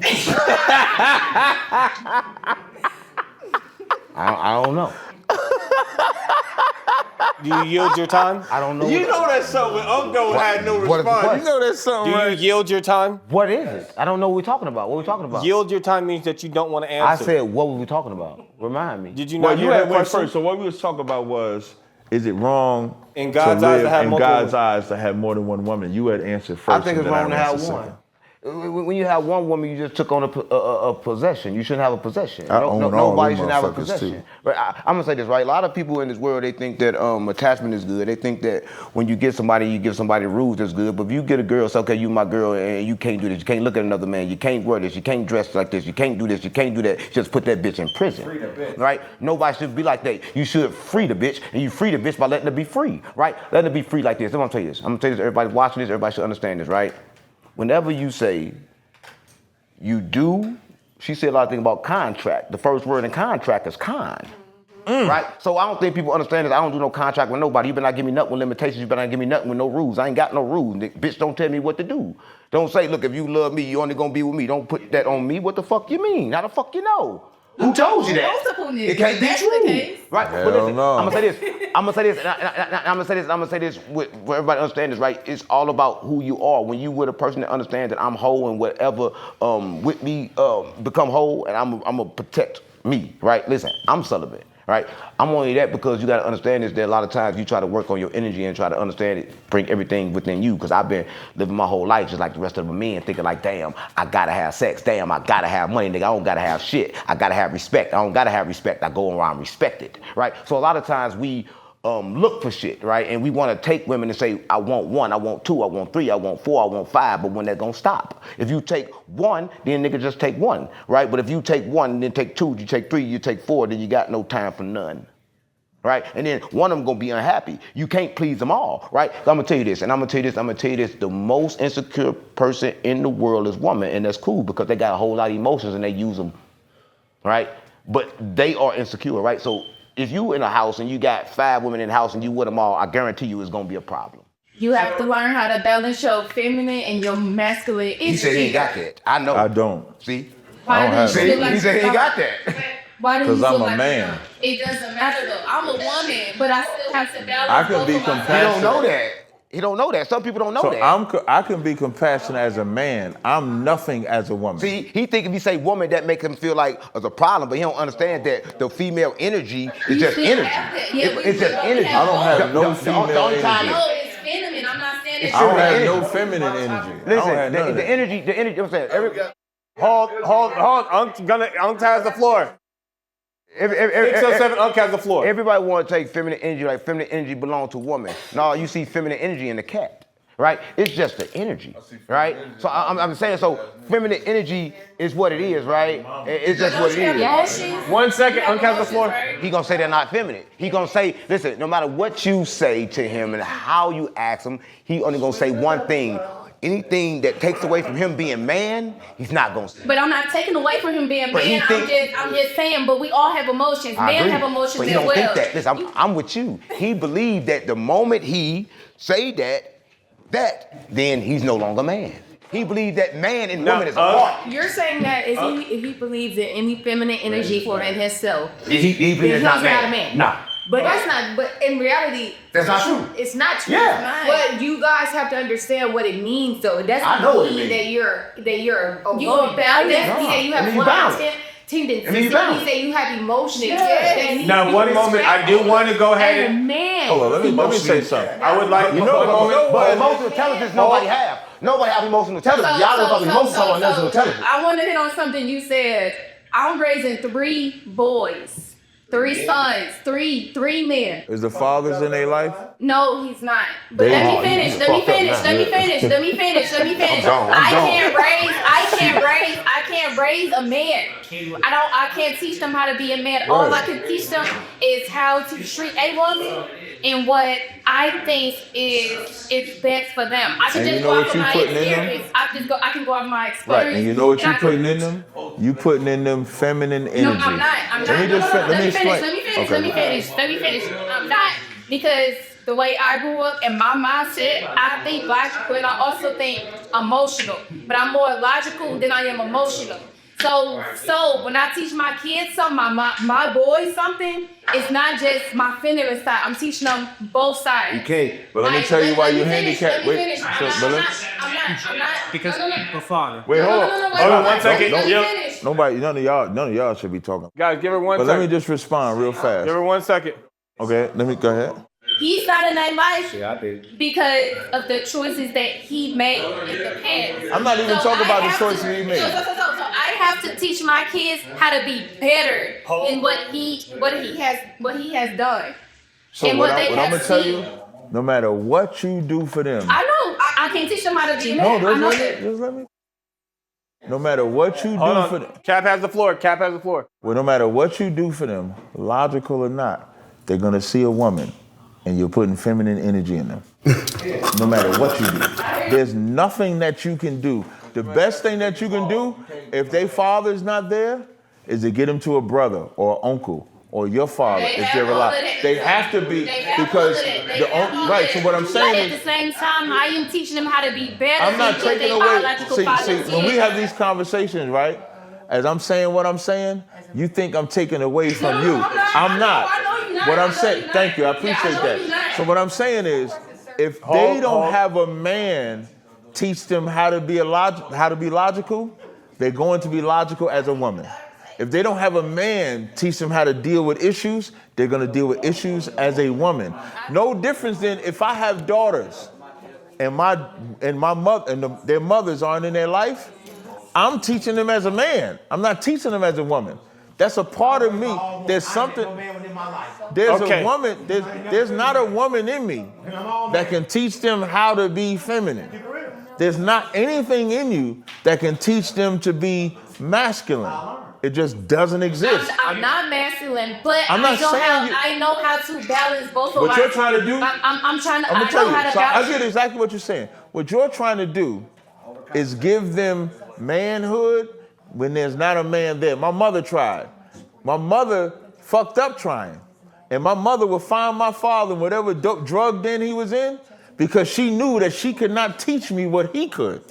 I don't know. Do you yield your time? I don't know. You know that's something. Uncle had no what is the response. question? You know that's something. Do you right? yield your time? What is it? I don't know what we're talking about. What are we talking about? Yield your time means that you don't want to I answer. said, what were we talking about? Remind me. Did you not Well, hear you that had went question? first. So what we was talking about was, is it wrong In God's eyes to have in multiple God's eyes to have more than one woman? You had answered first. I think it's and then wrong to have answered one. second. When you have one woman, you just took on a possession. You shouldn't have a possession. I own all Nobody them should have a motherfuckers, possession. too. But I'm gonna say this, right? A lot of people in this world, they think that attachment is good. They think that when you get somebody, you give somebody rules that's good. But if you get a girl, say, okay, you my girl, and you can't do this, you can't look at another man, you can't wear this, you can't dress like this, you can't do this, you can't do that. Just put that bitch in prison, free the bitch. Right? Nobody should be like that. You should free the bitch, and you free the bitch by letting her be free, right? Letting her be free like this. I'm gonna tell you this. I'm gonna tell you this. Everybody's watching this. Everybody should understand this, right? Whenever you say you do, she said a lot of things about contract. The first word in contract is con. Right? So I don't think people understand this. I don't do no contract with nobody. You better not give me nothing with limitations. You better not give me nothing with no rules. I ain't got no rules. Bitch, don't tell me what to do. Don't say, look, if you love me, you only gonna be with me. Don't put that on me. What the fuck you mean? How the fuck you know? Who told you that? It can't be true. Right? But listen, no. I'm gonna say this. I'm gonna say this with everybody understand this, right? It's all about who you are. When you with a person that understands that I'm whole and whatever with me become whole, and I'm gonna protect me, right? Listen, I'm celibate. Right? I'm only that because you got to understand is that a lot of times you try to work on your energy and try to understand it, bring everything within you. Because I've been living my whole life just like the rest of the men, thinking like, damn, I got to have sex. Damn, I got to have money. Nigga, I don't got to have shit. I got to have respect. I don't got to have respect. I go around respected. Right? So a lot of times we look for shit, right? And we want to take women and say, I want 1, I want 2, I want 3, I want 4, I want 5, but when they're gonna stop? If you take 1, then nigga just take 1, right? But if you take 1, then take 2, you take 3, you take 4, then you got no time for none, right? And then one of them gonna be unhappy. You can't please them all, right? So I'm gonna tell you this, and I'm gonna tell you this, the most insecure person in the world is woman, and that's cool because they got a whole lot of emotions and they use them, right? But they are insecure, right? So if you in a house and you got 5 women in the house and you with them all, I guarantee you it's gonna be a problem. You have to learn how to balance your feminine and your masculine. He said he ain't got that. I know. I don't. See? I don't have See? that. He said he ain't got that. Why do you Because feel I'm a like man. It doesn't matter though. I'm a woman, but I still have to balance. I can be both of my compassionate. He don't know that. He don't know that. Some people don't know So that. I can be compassionate as a man. I'm nothing as a woman. See, he think if he say woman, that makes him feel like it's a problem, but he don't understand that the female energy is just energy. It's just energy. I don't have no female energy. No, it's feminine. I'm not saying it's I don't have no feminine energy. Listen, the energy, I'm saying, Hold. Unc has the floor. 607 Unc has the floor. Everybody want to take feminine energy like feminine energy belongs to woman. No, you see feminine energy in the cat, right? It's just the energy, right? So I'm saying, so feminine energy is what it is, right? It's just what it is. 1 second, Unc has the floor. He gonna say they're not feminine. He gonna say, listen, no matter what you say to him and how you ask him, he only gonna say one thing. Anything that takes away from him being man, he's not gonna say. But I'm not taking away from him being But he man. think- I'm just saying. But we all have emotions. I Men agree. have emotions But he as don't well. think that. Listen, I'm with you. He believed that the moment he say that, then he's no longer man. He believed that man and woman is apart. You're saying that if he believes in any feminine energy for himself, He believes then it's not he's not a man. man. Nah. But that's not. But in reality, That's not true. It's not true. Yeah. But you guys have to understand what it means, though. That's I not know what it mean means. that you're a You woman. are balanced. That means that you It have means one balance. tendency. It means It balance. means that you have emotions. Yes. Now, one moment, I do want to go ahead As a and man. Hold on, let me say something. I would like You know, one moment. But emotional intelligence, nobody have. Nobody have emotional intelligence. Y'all don't talk emotional intelligence. I want to hit on something you said. I'm raising 3 boys. 3 sons, three men. Is the fathers in their life? No, he's not. But They let are. me finish. You Let me fucked up finish. now. Let me finish. Let me finish. Let me finish. I'm I gone. can't raise a man. I can't teach them how to be a man. All I can teach them is how to treat a woman and what I think is best for them. I can And you just know go what off of you my putting in them? experience. I can go off my experience. Right, and you know what And I you can- putting in them? You putting in them feminine energy. No, I'm not. I'm not. Let me just Let me explain. finish. Let me finish. I'm not, because the way I grew up and my mindset, I think logical and I also think emotional. But I'm more logical than I am emotional. So when I teach my kids something, my boys something, it's not just my feminine side. I'm teaching them both sides. Okay. But let me tell you why you handicapped. Let me Wait, finish. I'm not. Because the father. Wait, hold on. Hold on 1 second. Let me Yep. finish. None of y'all should be talking. Guys, give her 1 But second. let me just respond real fast. Give her 1 second. Okay, go ahead. He's not in that life Yeah, I did. because of the choices that he made in the past. I'm not even talking about the choices he made. So I have to teach my kids how to be better in what he has done. So and what they I'm gonna have tell seen. you, no matter what you do for them, I know I can't teach them how to be no, better. I know just let me. No matter what you Hold do on. for them, Cap has the floor. Cap has the floor. well, no matter what you do for them, logical or not, they're gonna see a woman, and you're putting feminine energy in them. No matter what you do, there's nothing that you can do. The best thing that you can do, if their father's not there, is to get them to a brother or uncle or your father if they're alive. They have to be because right. So what I'm But saying at is, the same time, I am teaching them how to be better. I'm not than what taking their away. biological See, fathers when we did. have these conversations, right? As I'm saying what I'm saying, you think I'm taking away from you. I'm not. What I'm saying, thank you, I appreciate that. So what I'm saying is, if they don't have a man teach them how to be logical, they're going to be logical as a woman. If they don't have a man teach them how to deal with issues, they're going to deal with issues as a woman. No difference than if I have daughters and my mother and their mothers aren't in their life, I'm teaching them as a man. I'm not teaching them as a woman. That's a part of me. There's something. There's a woman. There's not a woman in me that can teach them how to be feminine. There's not anything in you that can teach them to be masculine. It just doesn't exist. I'm not masculine, but I'm not saying I know how to balance both of What you're trying to do, I'm trying to. I'm I gonna tell know how you. to So I balance. get exactly what you're saying. What you're trying to do is give them manhood when there's not a man there. My mother tried. My mother fucked up trying. And my mother would find my father in whatever drug den he was in because she knew that she could not teach me what he could.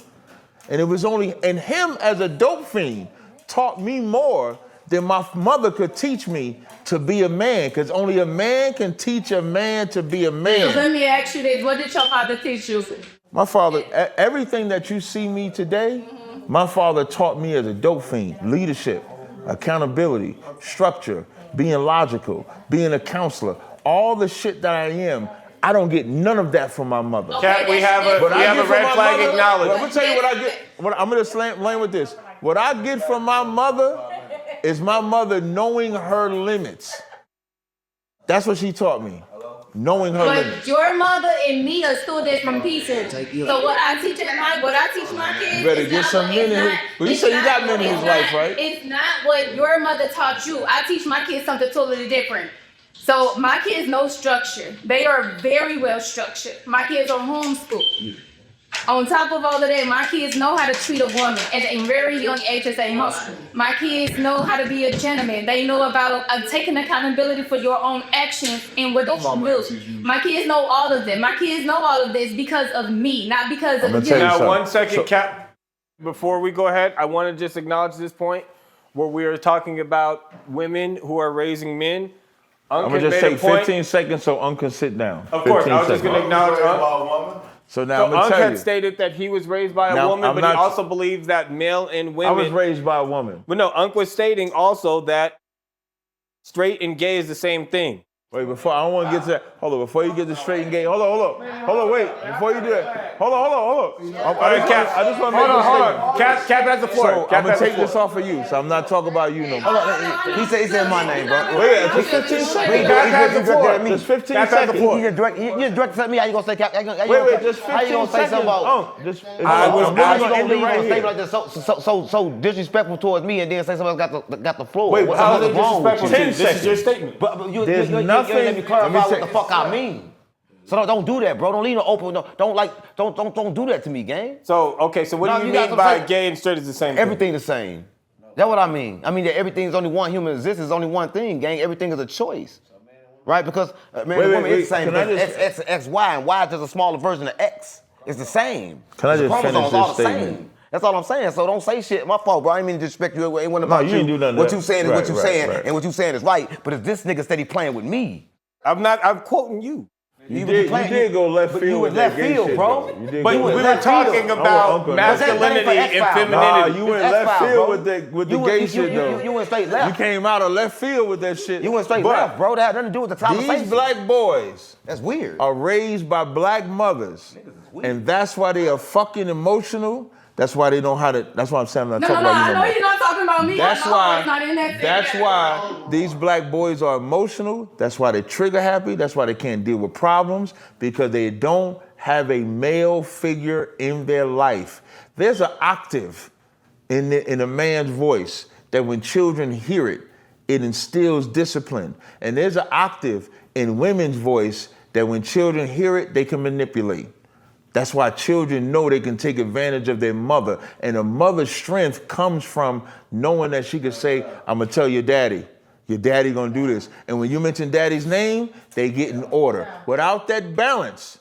And it was only, and him as a dope fiend taught me more than my mother could teach me to be a man, because only a man can teach a man to be a man. So let me ask you this: what did your father teach you? My father, everything that you see me today, my father taught me as a dope fiend: leadership, accountability, structure, being logical, being a counselor. All the shit that I am, I don't get none of that from my mother. Cap, we have a red flag acknowledged. I'm gonna tell you what I get. I'm gonna land with this. What I get from my mother is my mother knowing her limits. That's what she taught me. Knowing her limits. But your mother and me are still different pieces. So what I teach my kids. You better get some men in here. Well, you say you got men in his life, right? It's not what your mother taught you. I teach my kids something totally different. So my kids know structure. They are very well structured. My kids are homeschooled. On top of all of that, my kids know how to treat a woman at a very young age as a mother. My kids know how to be a gentleman. They know about taking accountability for your own actions and what you do. My kids know all of them. My kids know all of this because of me, not because of you. Now, 1 second, Cap. Before we go ahead, I want to just acknowledge this point where we are talking about women who are raising men. I'm gonna just take 15 seconds so Unc can sit down. Of course, I was just gonna acknowledge Unc. So now I'm gonna Unc tell had you. stated that he was raised by a Now, woman, I'm but not- he also believes that male and I women. was raised by a woman. But no, Unc was stating also that straight and gay is the same thing. Wait, before I don't want to get to that. Hold on, before you get to straight and gay. Hold on, wait. Before you do that, hold on. I just want to make a statement. Cap has the floor. So Cap I'm gonna has the take floor. this off of you. So I'm not talking about you no more. He said my name, bro. Wait, just 15 seconds. Cap has the floor. Just 15 Cap has the seconds. floor. You just direct me. How you gonna say? Wait, just 15 How you gonna say seconds. something about? I'm really gonna end it right Say here. like this, so disrespectful towards me, and then say somebody got the floor. Wait, What's how is it wrong with disrespectful? you? 10 This is your seconds. statement. But you There's let nothing- me clarify let me what say- the fuck I mean. So don't do that, bro. Don't leave no open. Don't do that to me, gang. So, okay, so what No, do you you got mean by some- gay and straight is the same thing? Everything the same. That's what I mean. I mean that everything is only one human existence. Is only one thing, gang. Everything is a choice, right? Because man and woman is the same. Can I Because just- X, Y, and Y is just a smaller version of X. It's the same. Can I The just finish chromosomes this all the statement? same. That's all I'm saying. So don't say shit. My fault, bro. I ain't mean to disrespect you. It ain't one about you didn't do nothing to What that. you saying is what you Right, saying, right. and what you saying is right. But it's this nigga steady playing with me. I'm quoting you. You did go left field. You with was that left gay field, shit, bro. though. You did But go we were left talking field. about masculinity and femininity. Nah, you went left X-Files, field bro. with the gay shit, though. You went straight left. You came out of left field with that shit. You went straight left, bro. That had nothing to do with the conversation. These black boys That's weird. are raised by black mothers, and that's why they are fucking emotional. That's why they know how to. That's why I'm saying I'm not talking about you I no know more. you're not talking about me. That's I know why. it's not in that That's thing. why these black boys are emotional. That's why they trigger happy. That's why they can't deal with problems because they don't have a male figure in their life. There's an octave in a man's voice that when children hear it, it instills discipline. And there's an octave in women's voice that when children hear it, they can manipulate. That's why children know they can take advantage of their mother. And a mother's strength comes from knowing that she can say, I'm gonna tell your daddy gonna do this. And when you mention daddy's name, they get in order. Without that balance,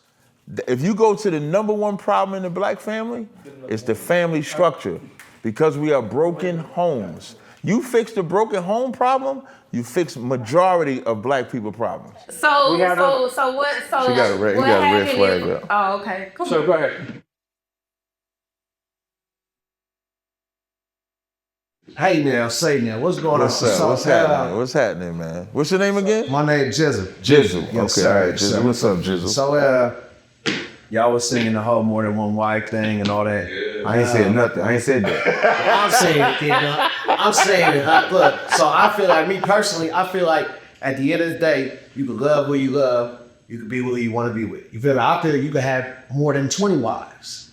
if you go to the number one problem in the black family, it's the family structure. Because we are broken homes. You fix the broken home problem, you fix majority of black people problems. So what? She got a red flag up. Oh, okay. Come So on. go ahead. Hey now, say now, what's going What's on? up? So, What's happening? What's happening, man? What's your name again? My name is Jizzle. Jizzle. Yes, Okay, sir. all right, Jizzle. What's up, Jizzle? So, y'all was singing the whole more than one wife thing and all that. I ain't said nothing. I ain't said that. I'm saying it, kid. I'm saying it. Look, so I feel like, me personally, I feel like at the end of the day, you can love who you love. You can be who you want to be with. You feel like, I feel like you can have more than 20 wives.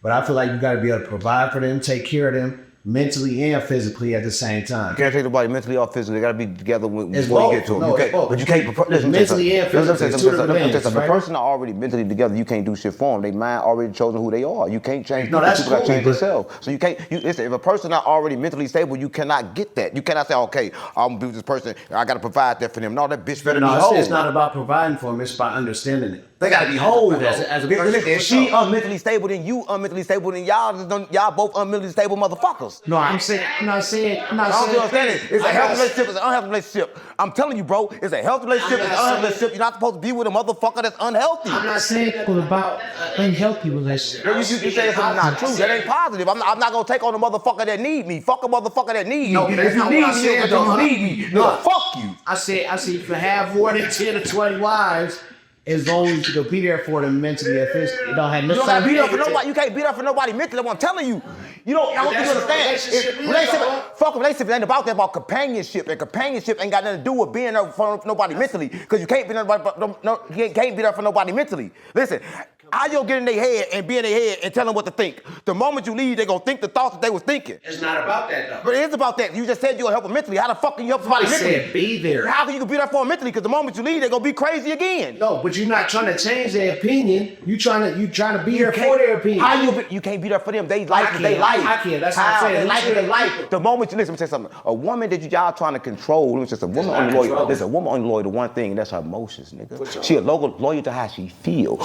But I feel like you got to be able to provide for them, take care of them, mentally and physically at the same time. You can't take nobody mentally or physically. They gotta be together It's before both. you get to them. No, you it's can't, both. but you can't. Listen, Mentally and physically, it's two different things, If the right? person are already mentally together, you can't do shit for them. They mind already chosen who they are. You can't change. No, that's people gotta cool, change but- themselves. So you can't. Listen, if a person not already mentally stable, you cannot get that. You cannot say, okay, I'm gonna be with this person. I gotta provide that for them. No, that bitch better be No, whole. it's not about providing for them. It's about understanding it. They gotta be whole as a person. If she unmentally stable, then you unmentally stable, then y'all both unmentally stable motherfuckers. No, I'm saying, I'm not saying. I don't understand it. It's a healthy relationship, it's an unhealthy relationship. I'm telling you, bro, it's a healthy relationship, it's an unhealthy relationship. You're not supposed to be with a motherfucker that's unhealthy. I'm not saying that was about unhealthy relationship. You say something not true. That ain't positive. I'm not gonna take on a motherfucker that need me. Fuck a motherfucker that need me. No, if that's you not need what I me, said, you though. need me. No. Fuck you. I said if you have more than 10 or 20 wives, as long as you can be there for them mentally and physically, it don't have no. You don't gotta beat up for nobody. You can't beat up for nobody mentally. That's what I'm telling you. I don't think you understand. Fuck a relationship ain't about that. About companionship, and companionship ain't got nothing to do with being there for nobody mentally. Because you can't be you can't be there for nobody mentally. Listen. How you get in their head and be in their head and tell them what to think? The moment you leave, they gonna think the thoughts that they was thinking. It's not about that though. But it is about that. You just said you gonna help them mentally. How the fuck can you help somebody I mentally? said be there. How can you be there for them mentally? Because the moment you leave, they gonna be crazy again. No, but you're not trying to change their opinion. You trying to be there for their opinion. How you can't be there for them? They life is they life. I can't. That's what I'm saying. They life is they life. The moment you listen, let me tell you something. A woman that y'all trying to control, let me tell you something. A woman only loyal to one thing, and that's her emotions, nigga. She loyal to how she feels.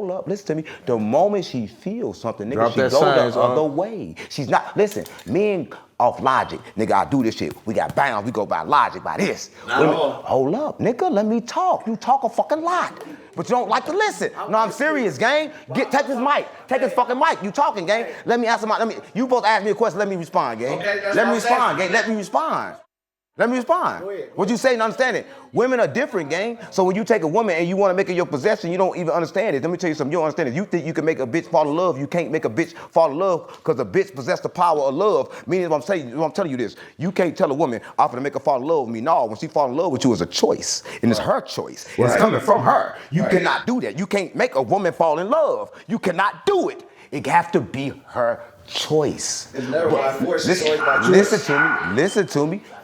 Hold up, listen to me. The moment she feels something, nigga, she go the other way. She's not, listen, men off logic, nigga, I do this shit. We got bounds, we go by logic, by this. Hold up, nigga, let me talk. You talk a fucking lot, but you don't like to listen. No, I'm serious, gang. Take this mic. Take this fucking mic. You talking, gang. Let me answer you both ask me a question, let me respond, gang. Okay, let me respond, gang. Let me respond. Let me respond. What you say and understand it. Women are different, gang. So when you take a woman and you want to make her your possession, you don't even understand it. Let me tell you something. You don't understand it. You think you can make a bitch fall in love. You can't make a bitch fall in love because a bitch possesses the power of love. Meaning I'm telling you this. You can't tell a woman, I'm going to make her fall in love with me. No, when she fall in love with you, it's a choice. And it's her choice. And it's coming from her. You cannot do that. You can't make a woman fall in love. You cannot do it. It has to be her choice. It's never by force, it's always by choice.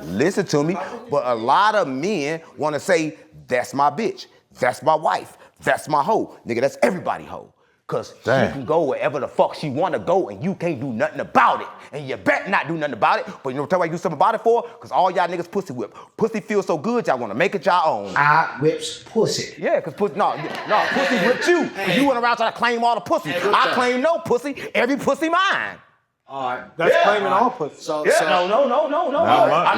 Listen to me. But a lot of men want to say, that's my bitch, that's my wife, that's my hoe. Nigga, that's everybody hoe. Cause she can go wherever the fuck she wanna go and you can't do nothing about it. And you better not do nothing about it. But you know what I do something about it for? Cause all y'all niggas pussy whip. Pussy feels so good, y'all wanna make it y'all own. I whips pussy. Yeah, cause pussy whipped you. Cause you went around trying to claim all the pussy. I claim no pussy, every pussy mine. All right. That's claiming all pussy. So, No. I'm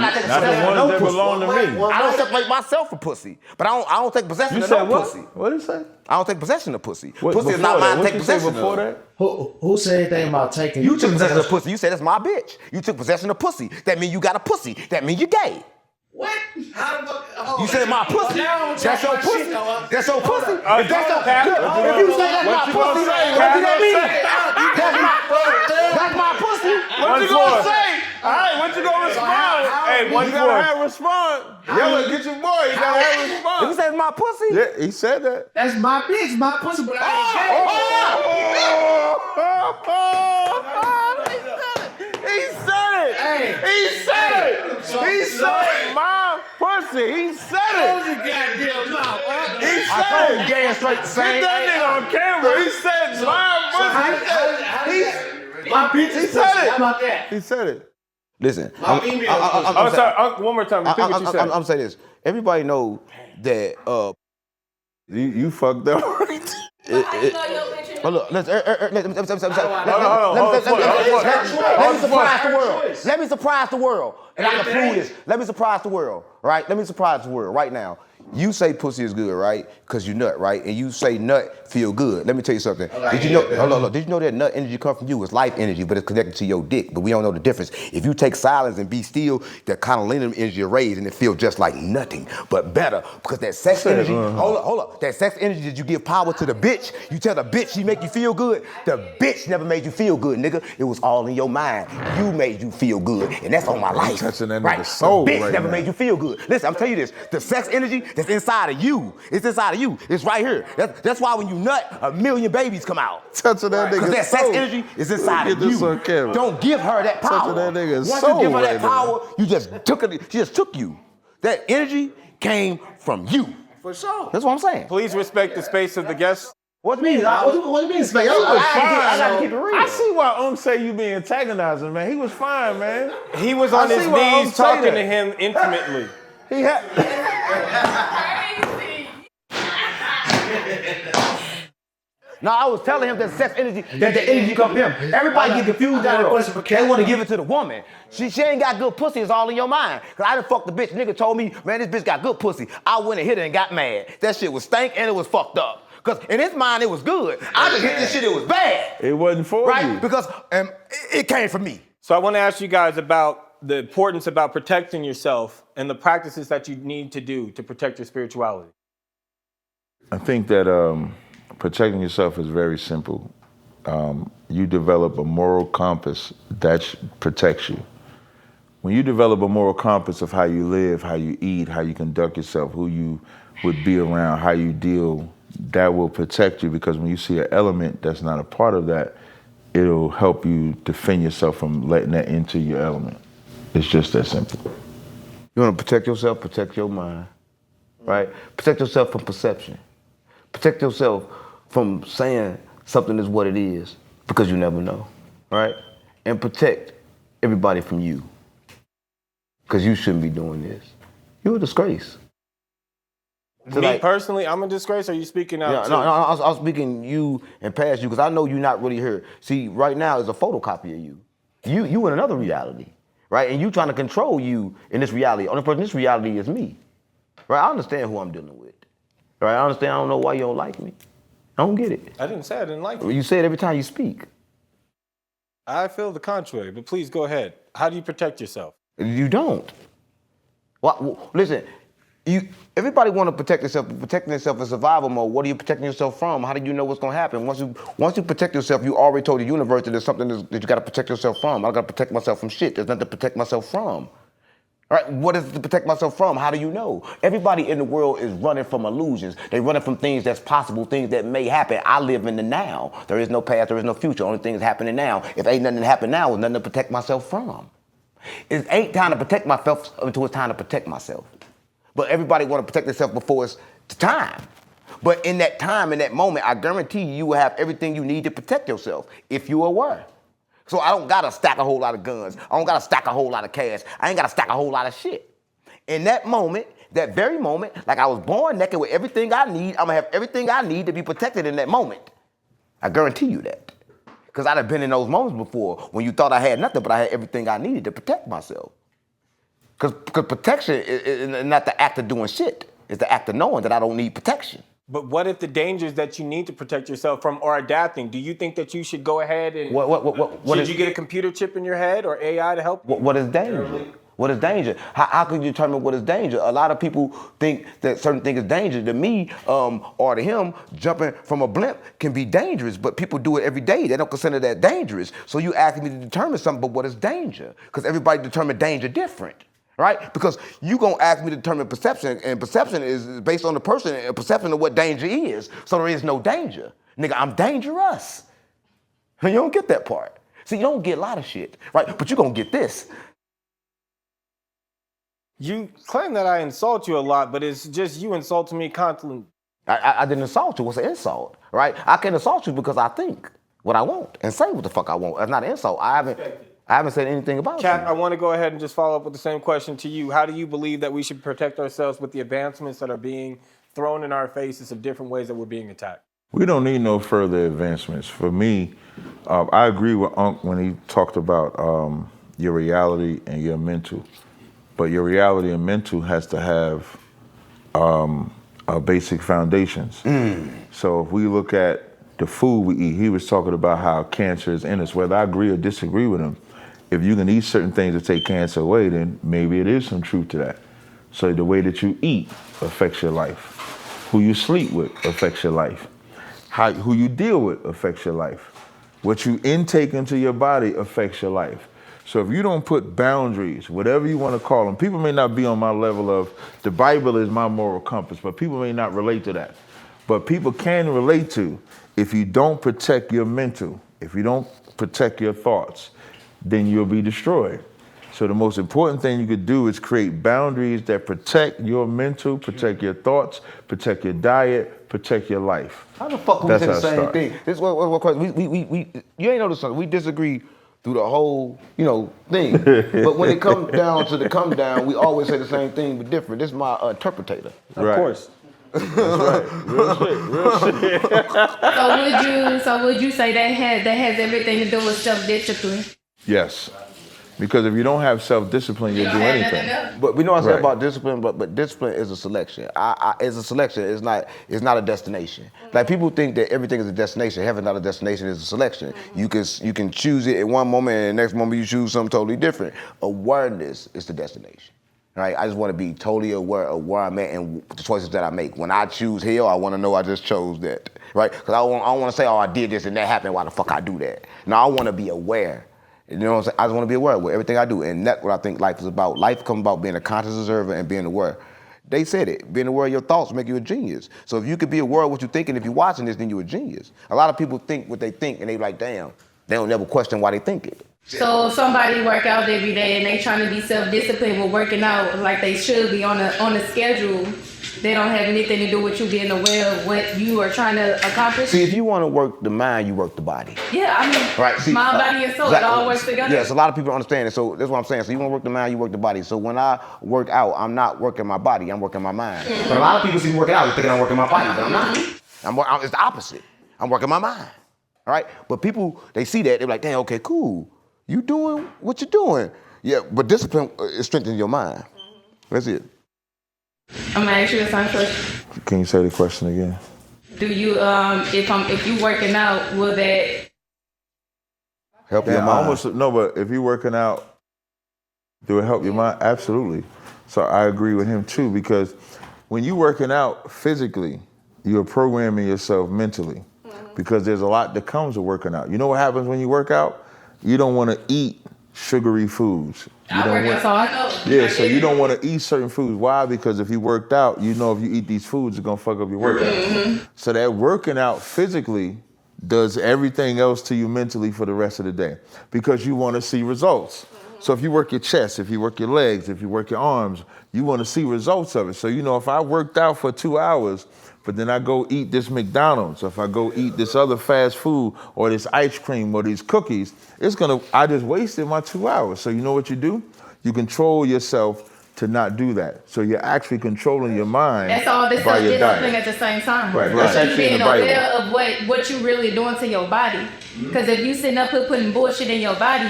not taking Not the possession of ones no that pussy. belong to me. I don't separate myself from pussy, but I don't take possession You of said no what? pussy. What did he say? I don't take possession of pussy. What, Pussy is not before mine that? to take What you say possession before of. that? who said anything about taking? You took possession of pussy. You said that's my bitch. You took possession of pussy. That means you got a pussy. That means you gay. What? How the fuck? Oh, You said my pussy. now That's your pussy. That's your pussy. If that's your If you say that's my pussy, what do that mean? That's my pussy. What you gonna say? All right, what you gonna respond? Hey, one you gotta for- have a response. Yella, get your boy. You gotta have a If you response. say it's my pussy, Yeah, he said that. That's my bitch, my pussy, but I ain't He said it. Hey. He said it. He said my pussy. He said Close it. your goddamn mouth. He I said told it. gay and straight the Get same. that nigga on camera. He said my pussy. My bitch He is said pussy. it. How about that? He said it. Listen, My female I'm sorry, Unc, one more time. Repeat what you said. I'm saying this. Everybody know that. You fucked up. But look, let me surprise the world. Let me surprise the world. And I can prove this. Let me surprise the world, right? Let me surprise the world right now. You say pussy is good, right? Because you nut, right? And you say nut feel good. Let me tell you something. Did you know? Did you know that nut energy come from you? It's life energy, but it's connected to your dick. But we don't know the difference. If you take silence and be still, that kind of energy is raised, and it feels just like nothing, but better because that sex energy. Hold up. That sex energy that you give power to the bitch. You tell the bitch she make you feel good. The bitch never made you feel good, nigga. It was all in your mind. You made you feel good, and that's on my life. Touching that Right? nigga's soul The bitch right never now. made you feel good. Listen, I'm telling you this. The sex energy that's inside of you. It's inside of you. It's right here. That's why when you nut, 1 million babies come out. Touching that Because nigga's that sex soul. energy is inside Get of this you. on camera. Don't give her that power. Touching that nigga's Once soul you give her that right now. power, you just took it. She just took you. That energy came from you. For sure. That's what I'm saying. Please respect the space of the guests. What do you mean? What do you mean? Space? I gotta keep it real. I see why say you be antagonizing, man. He was fine, man. He was on I his see why knees say talking that. to him intimately. He had. No, I was telling him that sex energy, that the energy come from him. Everybody get confused down there. They want to give it to the woman. She ain't got good pussy, it's all in your mind. Cause I done fucked the bitch. Nigga told me, man, this bitch got good pussy. I went and hit her and got mad. That shit was stank and it was fucked up. Cause in his mind it was good. I just hit this shit, it was bad. It wasn't for Right? you. Because it came from me. So I want to ask you guys about the importance about protecting yourself and the practices that you need to do to protect your spirituality. I think that protecting yourself is very simple. You develop a moral compass that protects you. When you develop a moral compass of how you live, how you eat, how you conduct yourself, who you would be around, how you deal, that will protect you, because when you see an element that's not a part of that, it'll help you defend yourself from letting that into your element. It's just that simple. You want to protect yourself, protect your mind, right? Protect yourself from perception. Protect yourself from saying something is what it is, because you never know, right? And protect everybody from you, because you shouldn't be doing this. You're a disgrace. Me personally, I'm a disgrace. Or are you speaking out? No, I was speaking you and past you, because I know you're not really here. See, right now is a photocopy of you. You in another reality, right? And you trying to control you in this reality. Only person in this reality is me, right? I understand who I'm dealing with, right? I understand. I don't know why you don't like me. I don't get it. I didn't say I didn't like you. You say it every time you speak. I feel the contrary, but please go ahead. How do you protect yourself? You don't. Well, listen. Everybody want to protect themselves, but protecting themselves in survival mode. What are you protecting yourself from? How do you know what's going to happen? Once you protect yourself, you already told the universe that there's something that you got to protect yourself from. I got to protect myself from shit. There's nothing to protect myself from. All right, what is it to protect myself from? How do you know? Everybody in the world is running from illusions. They're running from things that's possible, things that may happen. I live in the now. There is no past, there is no future. Only thing is happening now. If ain't nothing to happen now, there's nothing to protect myself from. It ain't time to protect myself until it's time to protect myself. But everybody want to protect themselves before it's time. But in that time, in that moment, I guarantee you will have everything you need to protect yourself if you're aware. So I don't got to stack a whole lot of guns. I don't got to stack a whole lot of cash. I ain't got to stack a whole lot of shit. In that moment, that very moment, like I was born naked with everything I need, I'm going to have everything I need to be protected in that moment. I guarantee you that. Because I'd have been in those moments before when you thought I had nothing, but I had everything I needed to protect myself. Because protection is not the act of doing shit. It's the act of knowing that I don't need protection. But what if the dangers that you need to protect yourself from are adapting? Do you think that you should go ahead and should you get a computer chip in your head or AI to help? What is danger? What is danger? How can you determine what is danger? A lot of people think that certain things is danger. To me, or to him, jumping from a blimp can be dangerous, but people do it every day. They don't consider that dangerous. So you asking me to determine something, but what is danger? Because everybody determines danger different. Right? Because you gonna ask me to determine perception, and perception is based on the person and perception of what danger is. So there is no danger. Nigga, I'm dangerous. And you don't get that part. See, you don't get a lot of shit, right? But you gonna get this. You claim that I insult you a lot, but it's just you insulting me constantly. I didn't insult you. What's an insult, right? I can insult you because I think what I want and say what the fuck I want. That's not an insult. I haven't said anything about Cap, you. I want to go ahead and just follow up with the same question to you. How do you believe that we should protect ourselves with the advancements that are being thrown in our faces of different ways that we're being attacked? We don't need no further advancements. For me, I agree with Unc when he talked about your reality and your mental. But your reality and mental has to have basic foundations. So if we look at the food we eat, he was talking about how cancer is in us. Whether I agree or disagree with him, if you can eat certain things to take cancer away, then maybe it is some truth to that. So the way that you eat affects your life. Who you sleep with affects your life. Who you deal with affects your life. What you intake into your body affects your life. So if you don't put boundaries, whatever you want to call them, people may not be on my level of the Bible is my moral compass, but people may not relate to that. But people can relate to if you don't protect your mental, if you don't protect your thoughts, then you'll be destroyed. So the most important thing you could do is create boundaries that protect your mental, protect your thoughts, protect your diet, protect your life. How the fuck we say the same thing? This what question. We you ain't noticed something. We disagree through the whole, thing. But when it comes down to the come down, we always say the same thing but different. This is my interpretator. Of course. That's right. Real shit. So would you say that has everything to do with self-discipline? Yes. Because if you don't have self-discipline, you'll do anything. But we know I said about discipline, but discipline is a selection. It's a selection. It's not a destination. Like people think that everything is a destination. Heaven's not a destination. It's a selection. You can choose it in one moment, and the next moment you choose something totally different. Awareness is the destination. Right? I just want to be totally aware of where I'm at and the choices that I make. When I choose hell, I want to know I just chose that. Right? Because I don't want to say, oh, I did this and that happened. Why the fuck I do that? No, I want to be aware. You know what I'm saying? I just want to be aware of everything I do. And that's what I think life is about. Life comes about being a conscious observer and being aware. They said it. Being aware of your thoughts make you a genius. So if you could be aware of what you're thinking, if you're watching this, then you're a genius. A lot of people think what they think and they like, damn, they don't never question why they think it. So somebody work out every day and they trying to be self-disciplined with working out like they should be on a schedule. They don't have anything to do with you being aware of what you are trying to accomplish. See, if you want to work the mind, you work the body. Yeah, I mean, right. See, mind, body, and soul, it all works together. Yes, a lot of people don't understand it. So that's what I'm saying. So you want to work the mind, you work the body. So when I work out, I'm not working my body, I'm working my mind. Mm-hmm. But a lot of people see me working out, thinking I'm working my body, but I'm not. It's the opposite. I'm working my mind. All right? But people, they see that, they're like, damn, okay, cool. You doing what you're doing. Yeah, but discipline is strengthening your mind. That's it. I'm gonna ask you a same question. Can you say the question again? Do you, if you working out, will that help your mind? But if you're working out, do it help your mind? Absolutely. So I agree with him too, because when you're working out physically, you're programming yourself mentally, because there's a lot that comes with working out. You know what happens when you work out? You don't want to eat sugary foods. So you don't want to eat certain foods. Why? Because if you worked out, you know if you eat these foods, it's going to fuck up your workout. Mm-hmm. So that working out physically does everything else to you mentally for the rest of the day, because you want to see results. So if you work your chest, if you work your legs, if you work your arms, you want to see results of it. So, if I worked out for 2 hours, but then I go eat this McDonald's, or if I go eat this other fast food, or this ice cream, or these cookies, I just wasted my 2 hours. So you know what you do? You control yourself to not do that. So you're actually controlling your mind That's all this by your self-discipline diet. at the same time. Right, that's You actually in being the Bible. aware of what you really doing to your body. Because if you sitting up here putting bullshit in your body,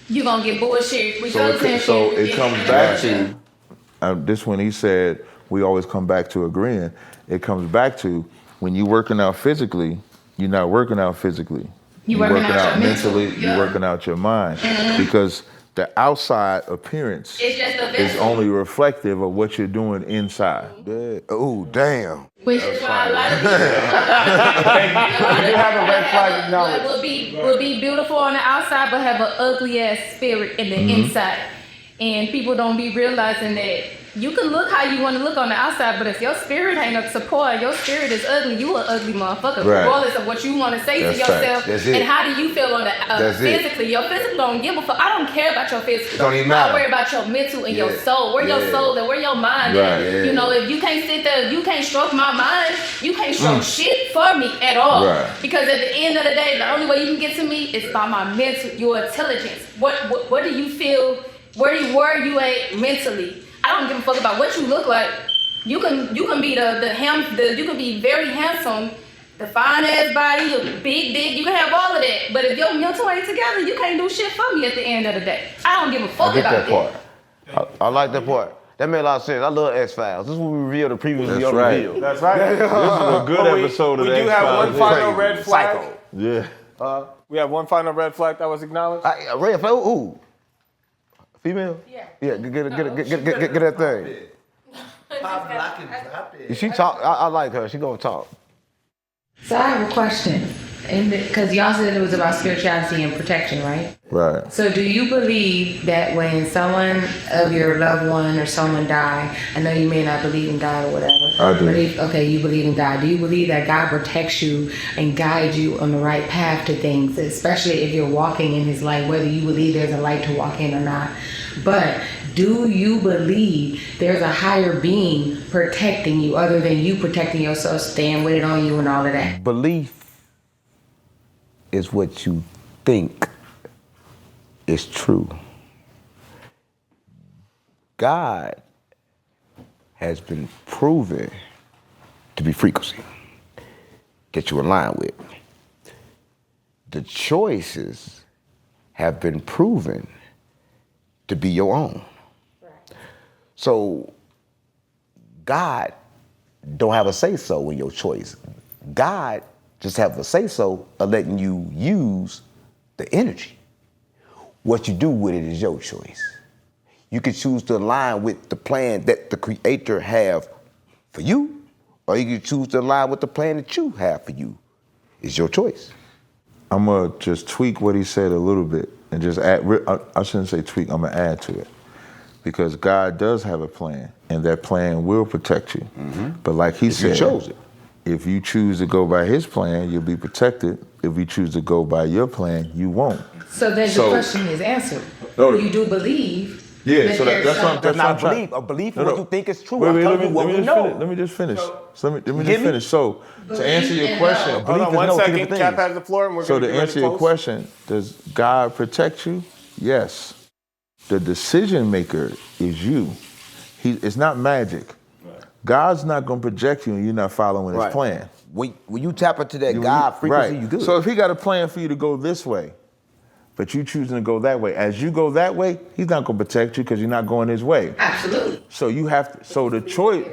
you gonna get bullshit. So it comes back to this when he said we always come back to agreeing. It comes back to when you're working out physically, you're not working out physically. You You're working working out out your mentally. mental, You're yeah. working out your mind because the outside appearance It's just a is vessel. only reflective of what you're doing inside. Oh, damn. Which is why a lot of You have a red flag people will be beautiful on the outside, but have an ugly ass spirit in the inside. And people don't be realizing that you can look how you want to look on the outside, but if your spirit ain't up support, your spirit is ugly, you an ugly motherfucker. Right. Regardless of what you want to say That's to yourself, facts. That's it. and how do you feel on the That's it. physically. Your physical don't give a fuck. I don't care about your physical. It don't even I matter. worry about your mental and your Yeah. soul. Where your Yeah. soul and where your mind Right. is. You know, if you can't sit there, you can't stroke my mind, you can't stroke shit for me at all. Right. Because at the end of the day, the only way you can get to me is by my mental, your intelligence. What do you feel? Where are you at mentally? I don't give a fuck about what you look like. You can be you can be very handsome, the fine ass body, your big dick, you can have all of that. But if your mental ain't together, you can't do shit for me at the end of the day. I don't give a fuck I get about that part. I like that part. That made a lot of sense. I love X-Files. This is what we revealed the previously That's right. unrevealed. That's right. This is a good But episode of we the do have X-Files. one final Crazy. red flag. Psycho. Yeah. We have one final red flag that was acknowledged. A red flag? Ooh. Female? Yeah. Yeah, get that thing. Pop, lock, and drop it. She talk. I like her. She gonna talk. So I have a question, because y'all said it was about spirituality and protection, right? Right. So do you believe that when someone of your loved one or someone die, I know you may not believe in God or whatever. I do. But you believe in God. Do you believe that God protects you and guides you on the right path to things, especially if you're walking in His light, whether you believe there's a light to walk in or not? But do you believe there's a higher being protecting you other than you protecting yourself, staying with it on you and all of that? Belief is what you think is true. God has been proven to be frequency that you align with. The choices have been proven to be your own. So God don't have a say-so in your choice. God just have a say-so of letting you use the energy. What you do with it is your choice. You can choose to align with the plan that the Creator have for you, or you can choose to align with the plan that you have for you. It's your choice. I'm gonna just tweak what he said a little bit and just add. I shouldn't say tweak. I'm gonna add to it because God does have a plan, and that plan will protect you. But like he said, you chose it. If you choose to go by His plan, you'll be protected. If you choose to go by your plan, you won't. So then the question is answered. No. You do believe. Yeah, that so there's that's what I'm. That's not a what I'm belief. A belief is what you think is true. Wait, I'm telling let you what we me just know. finish. Let me just finish. So let me You just get me? finish. So to answer your and question, love. Hold on one no, two second. different Cap things. has the floor, and we're so going to answer your question, does God protect you? Yes. The decision maker is you. It's not magic. God's not going to project you and you're not following His Right. plan. When you tap into that God frequency, right. you good. So if He got a plan for you to go this way, but you choosing to go that way, as you go that way, He's not going to protect you because you're not going His way. Absolutely. So you have to. So the choice.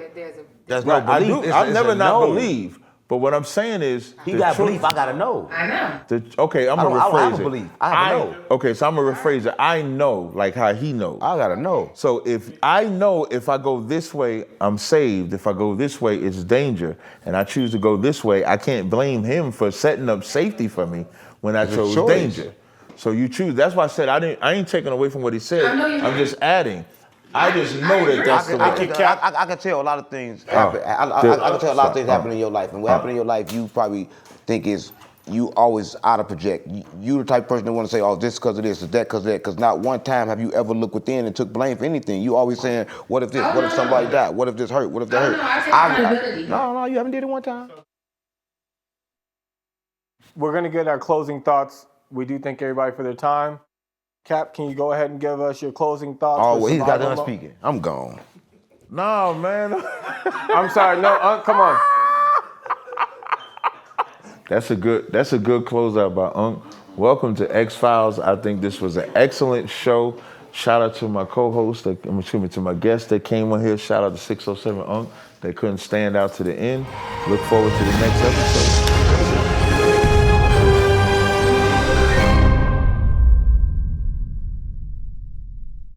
There's no Right, I belief. do. It's- I've it's never a not no. believe. But what I'm saying is, He the got choice- belief. I gotta know. I know. Okay, I'm I gonna don't rephrase have a it. belief. I have to know. Okay, so I'm gonna rephrase it. I know, like how He knows. I gotta know. So if I know if I go this way, I'm saved. If I go this way, it's danger. And I choose to go this way, I can't blame Him for setting up safety for me when I It's a chose choice. danger. So you choose. That's why I said I ain't taking away from what He said. I know you're I'm not. just adding. I just know that that's the way. I can tell a lot of things happen. I can tell a lot of things happen in your life. And what happened in your life, you probably think is you always out of project. You the type of person that want to say, oh, this because of this, is that because of that. Because not one time have you ever looked within and took blame for anything. You always saying, what if this? What if somebody died? What if this hurt? What if that hurt? No, I take accountability. No, you haven't did it one time. We're going to get our closing thoughts. We do thank everybody for their time. Cap, can you go ahead and give us your closing thoughts? Oh, with well, he's got survival done mode? speaking. I'm gone. No, man. I'm sorry. No, Unc, come on. That's a good closeout by Unc. Welcome to X-Files. I think this was an excellent show. Shout out to my co-host, to my guests that came on here. Shout out to 607 Unc. They couldn't stand out to the end. Look forward to the next episode.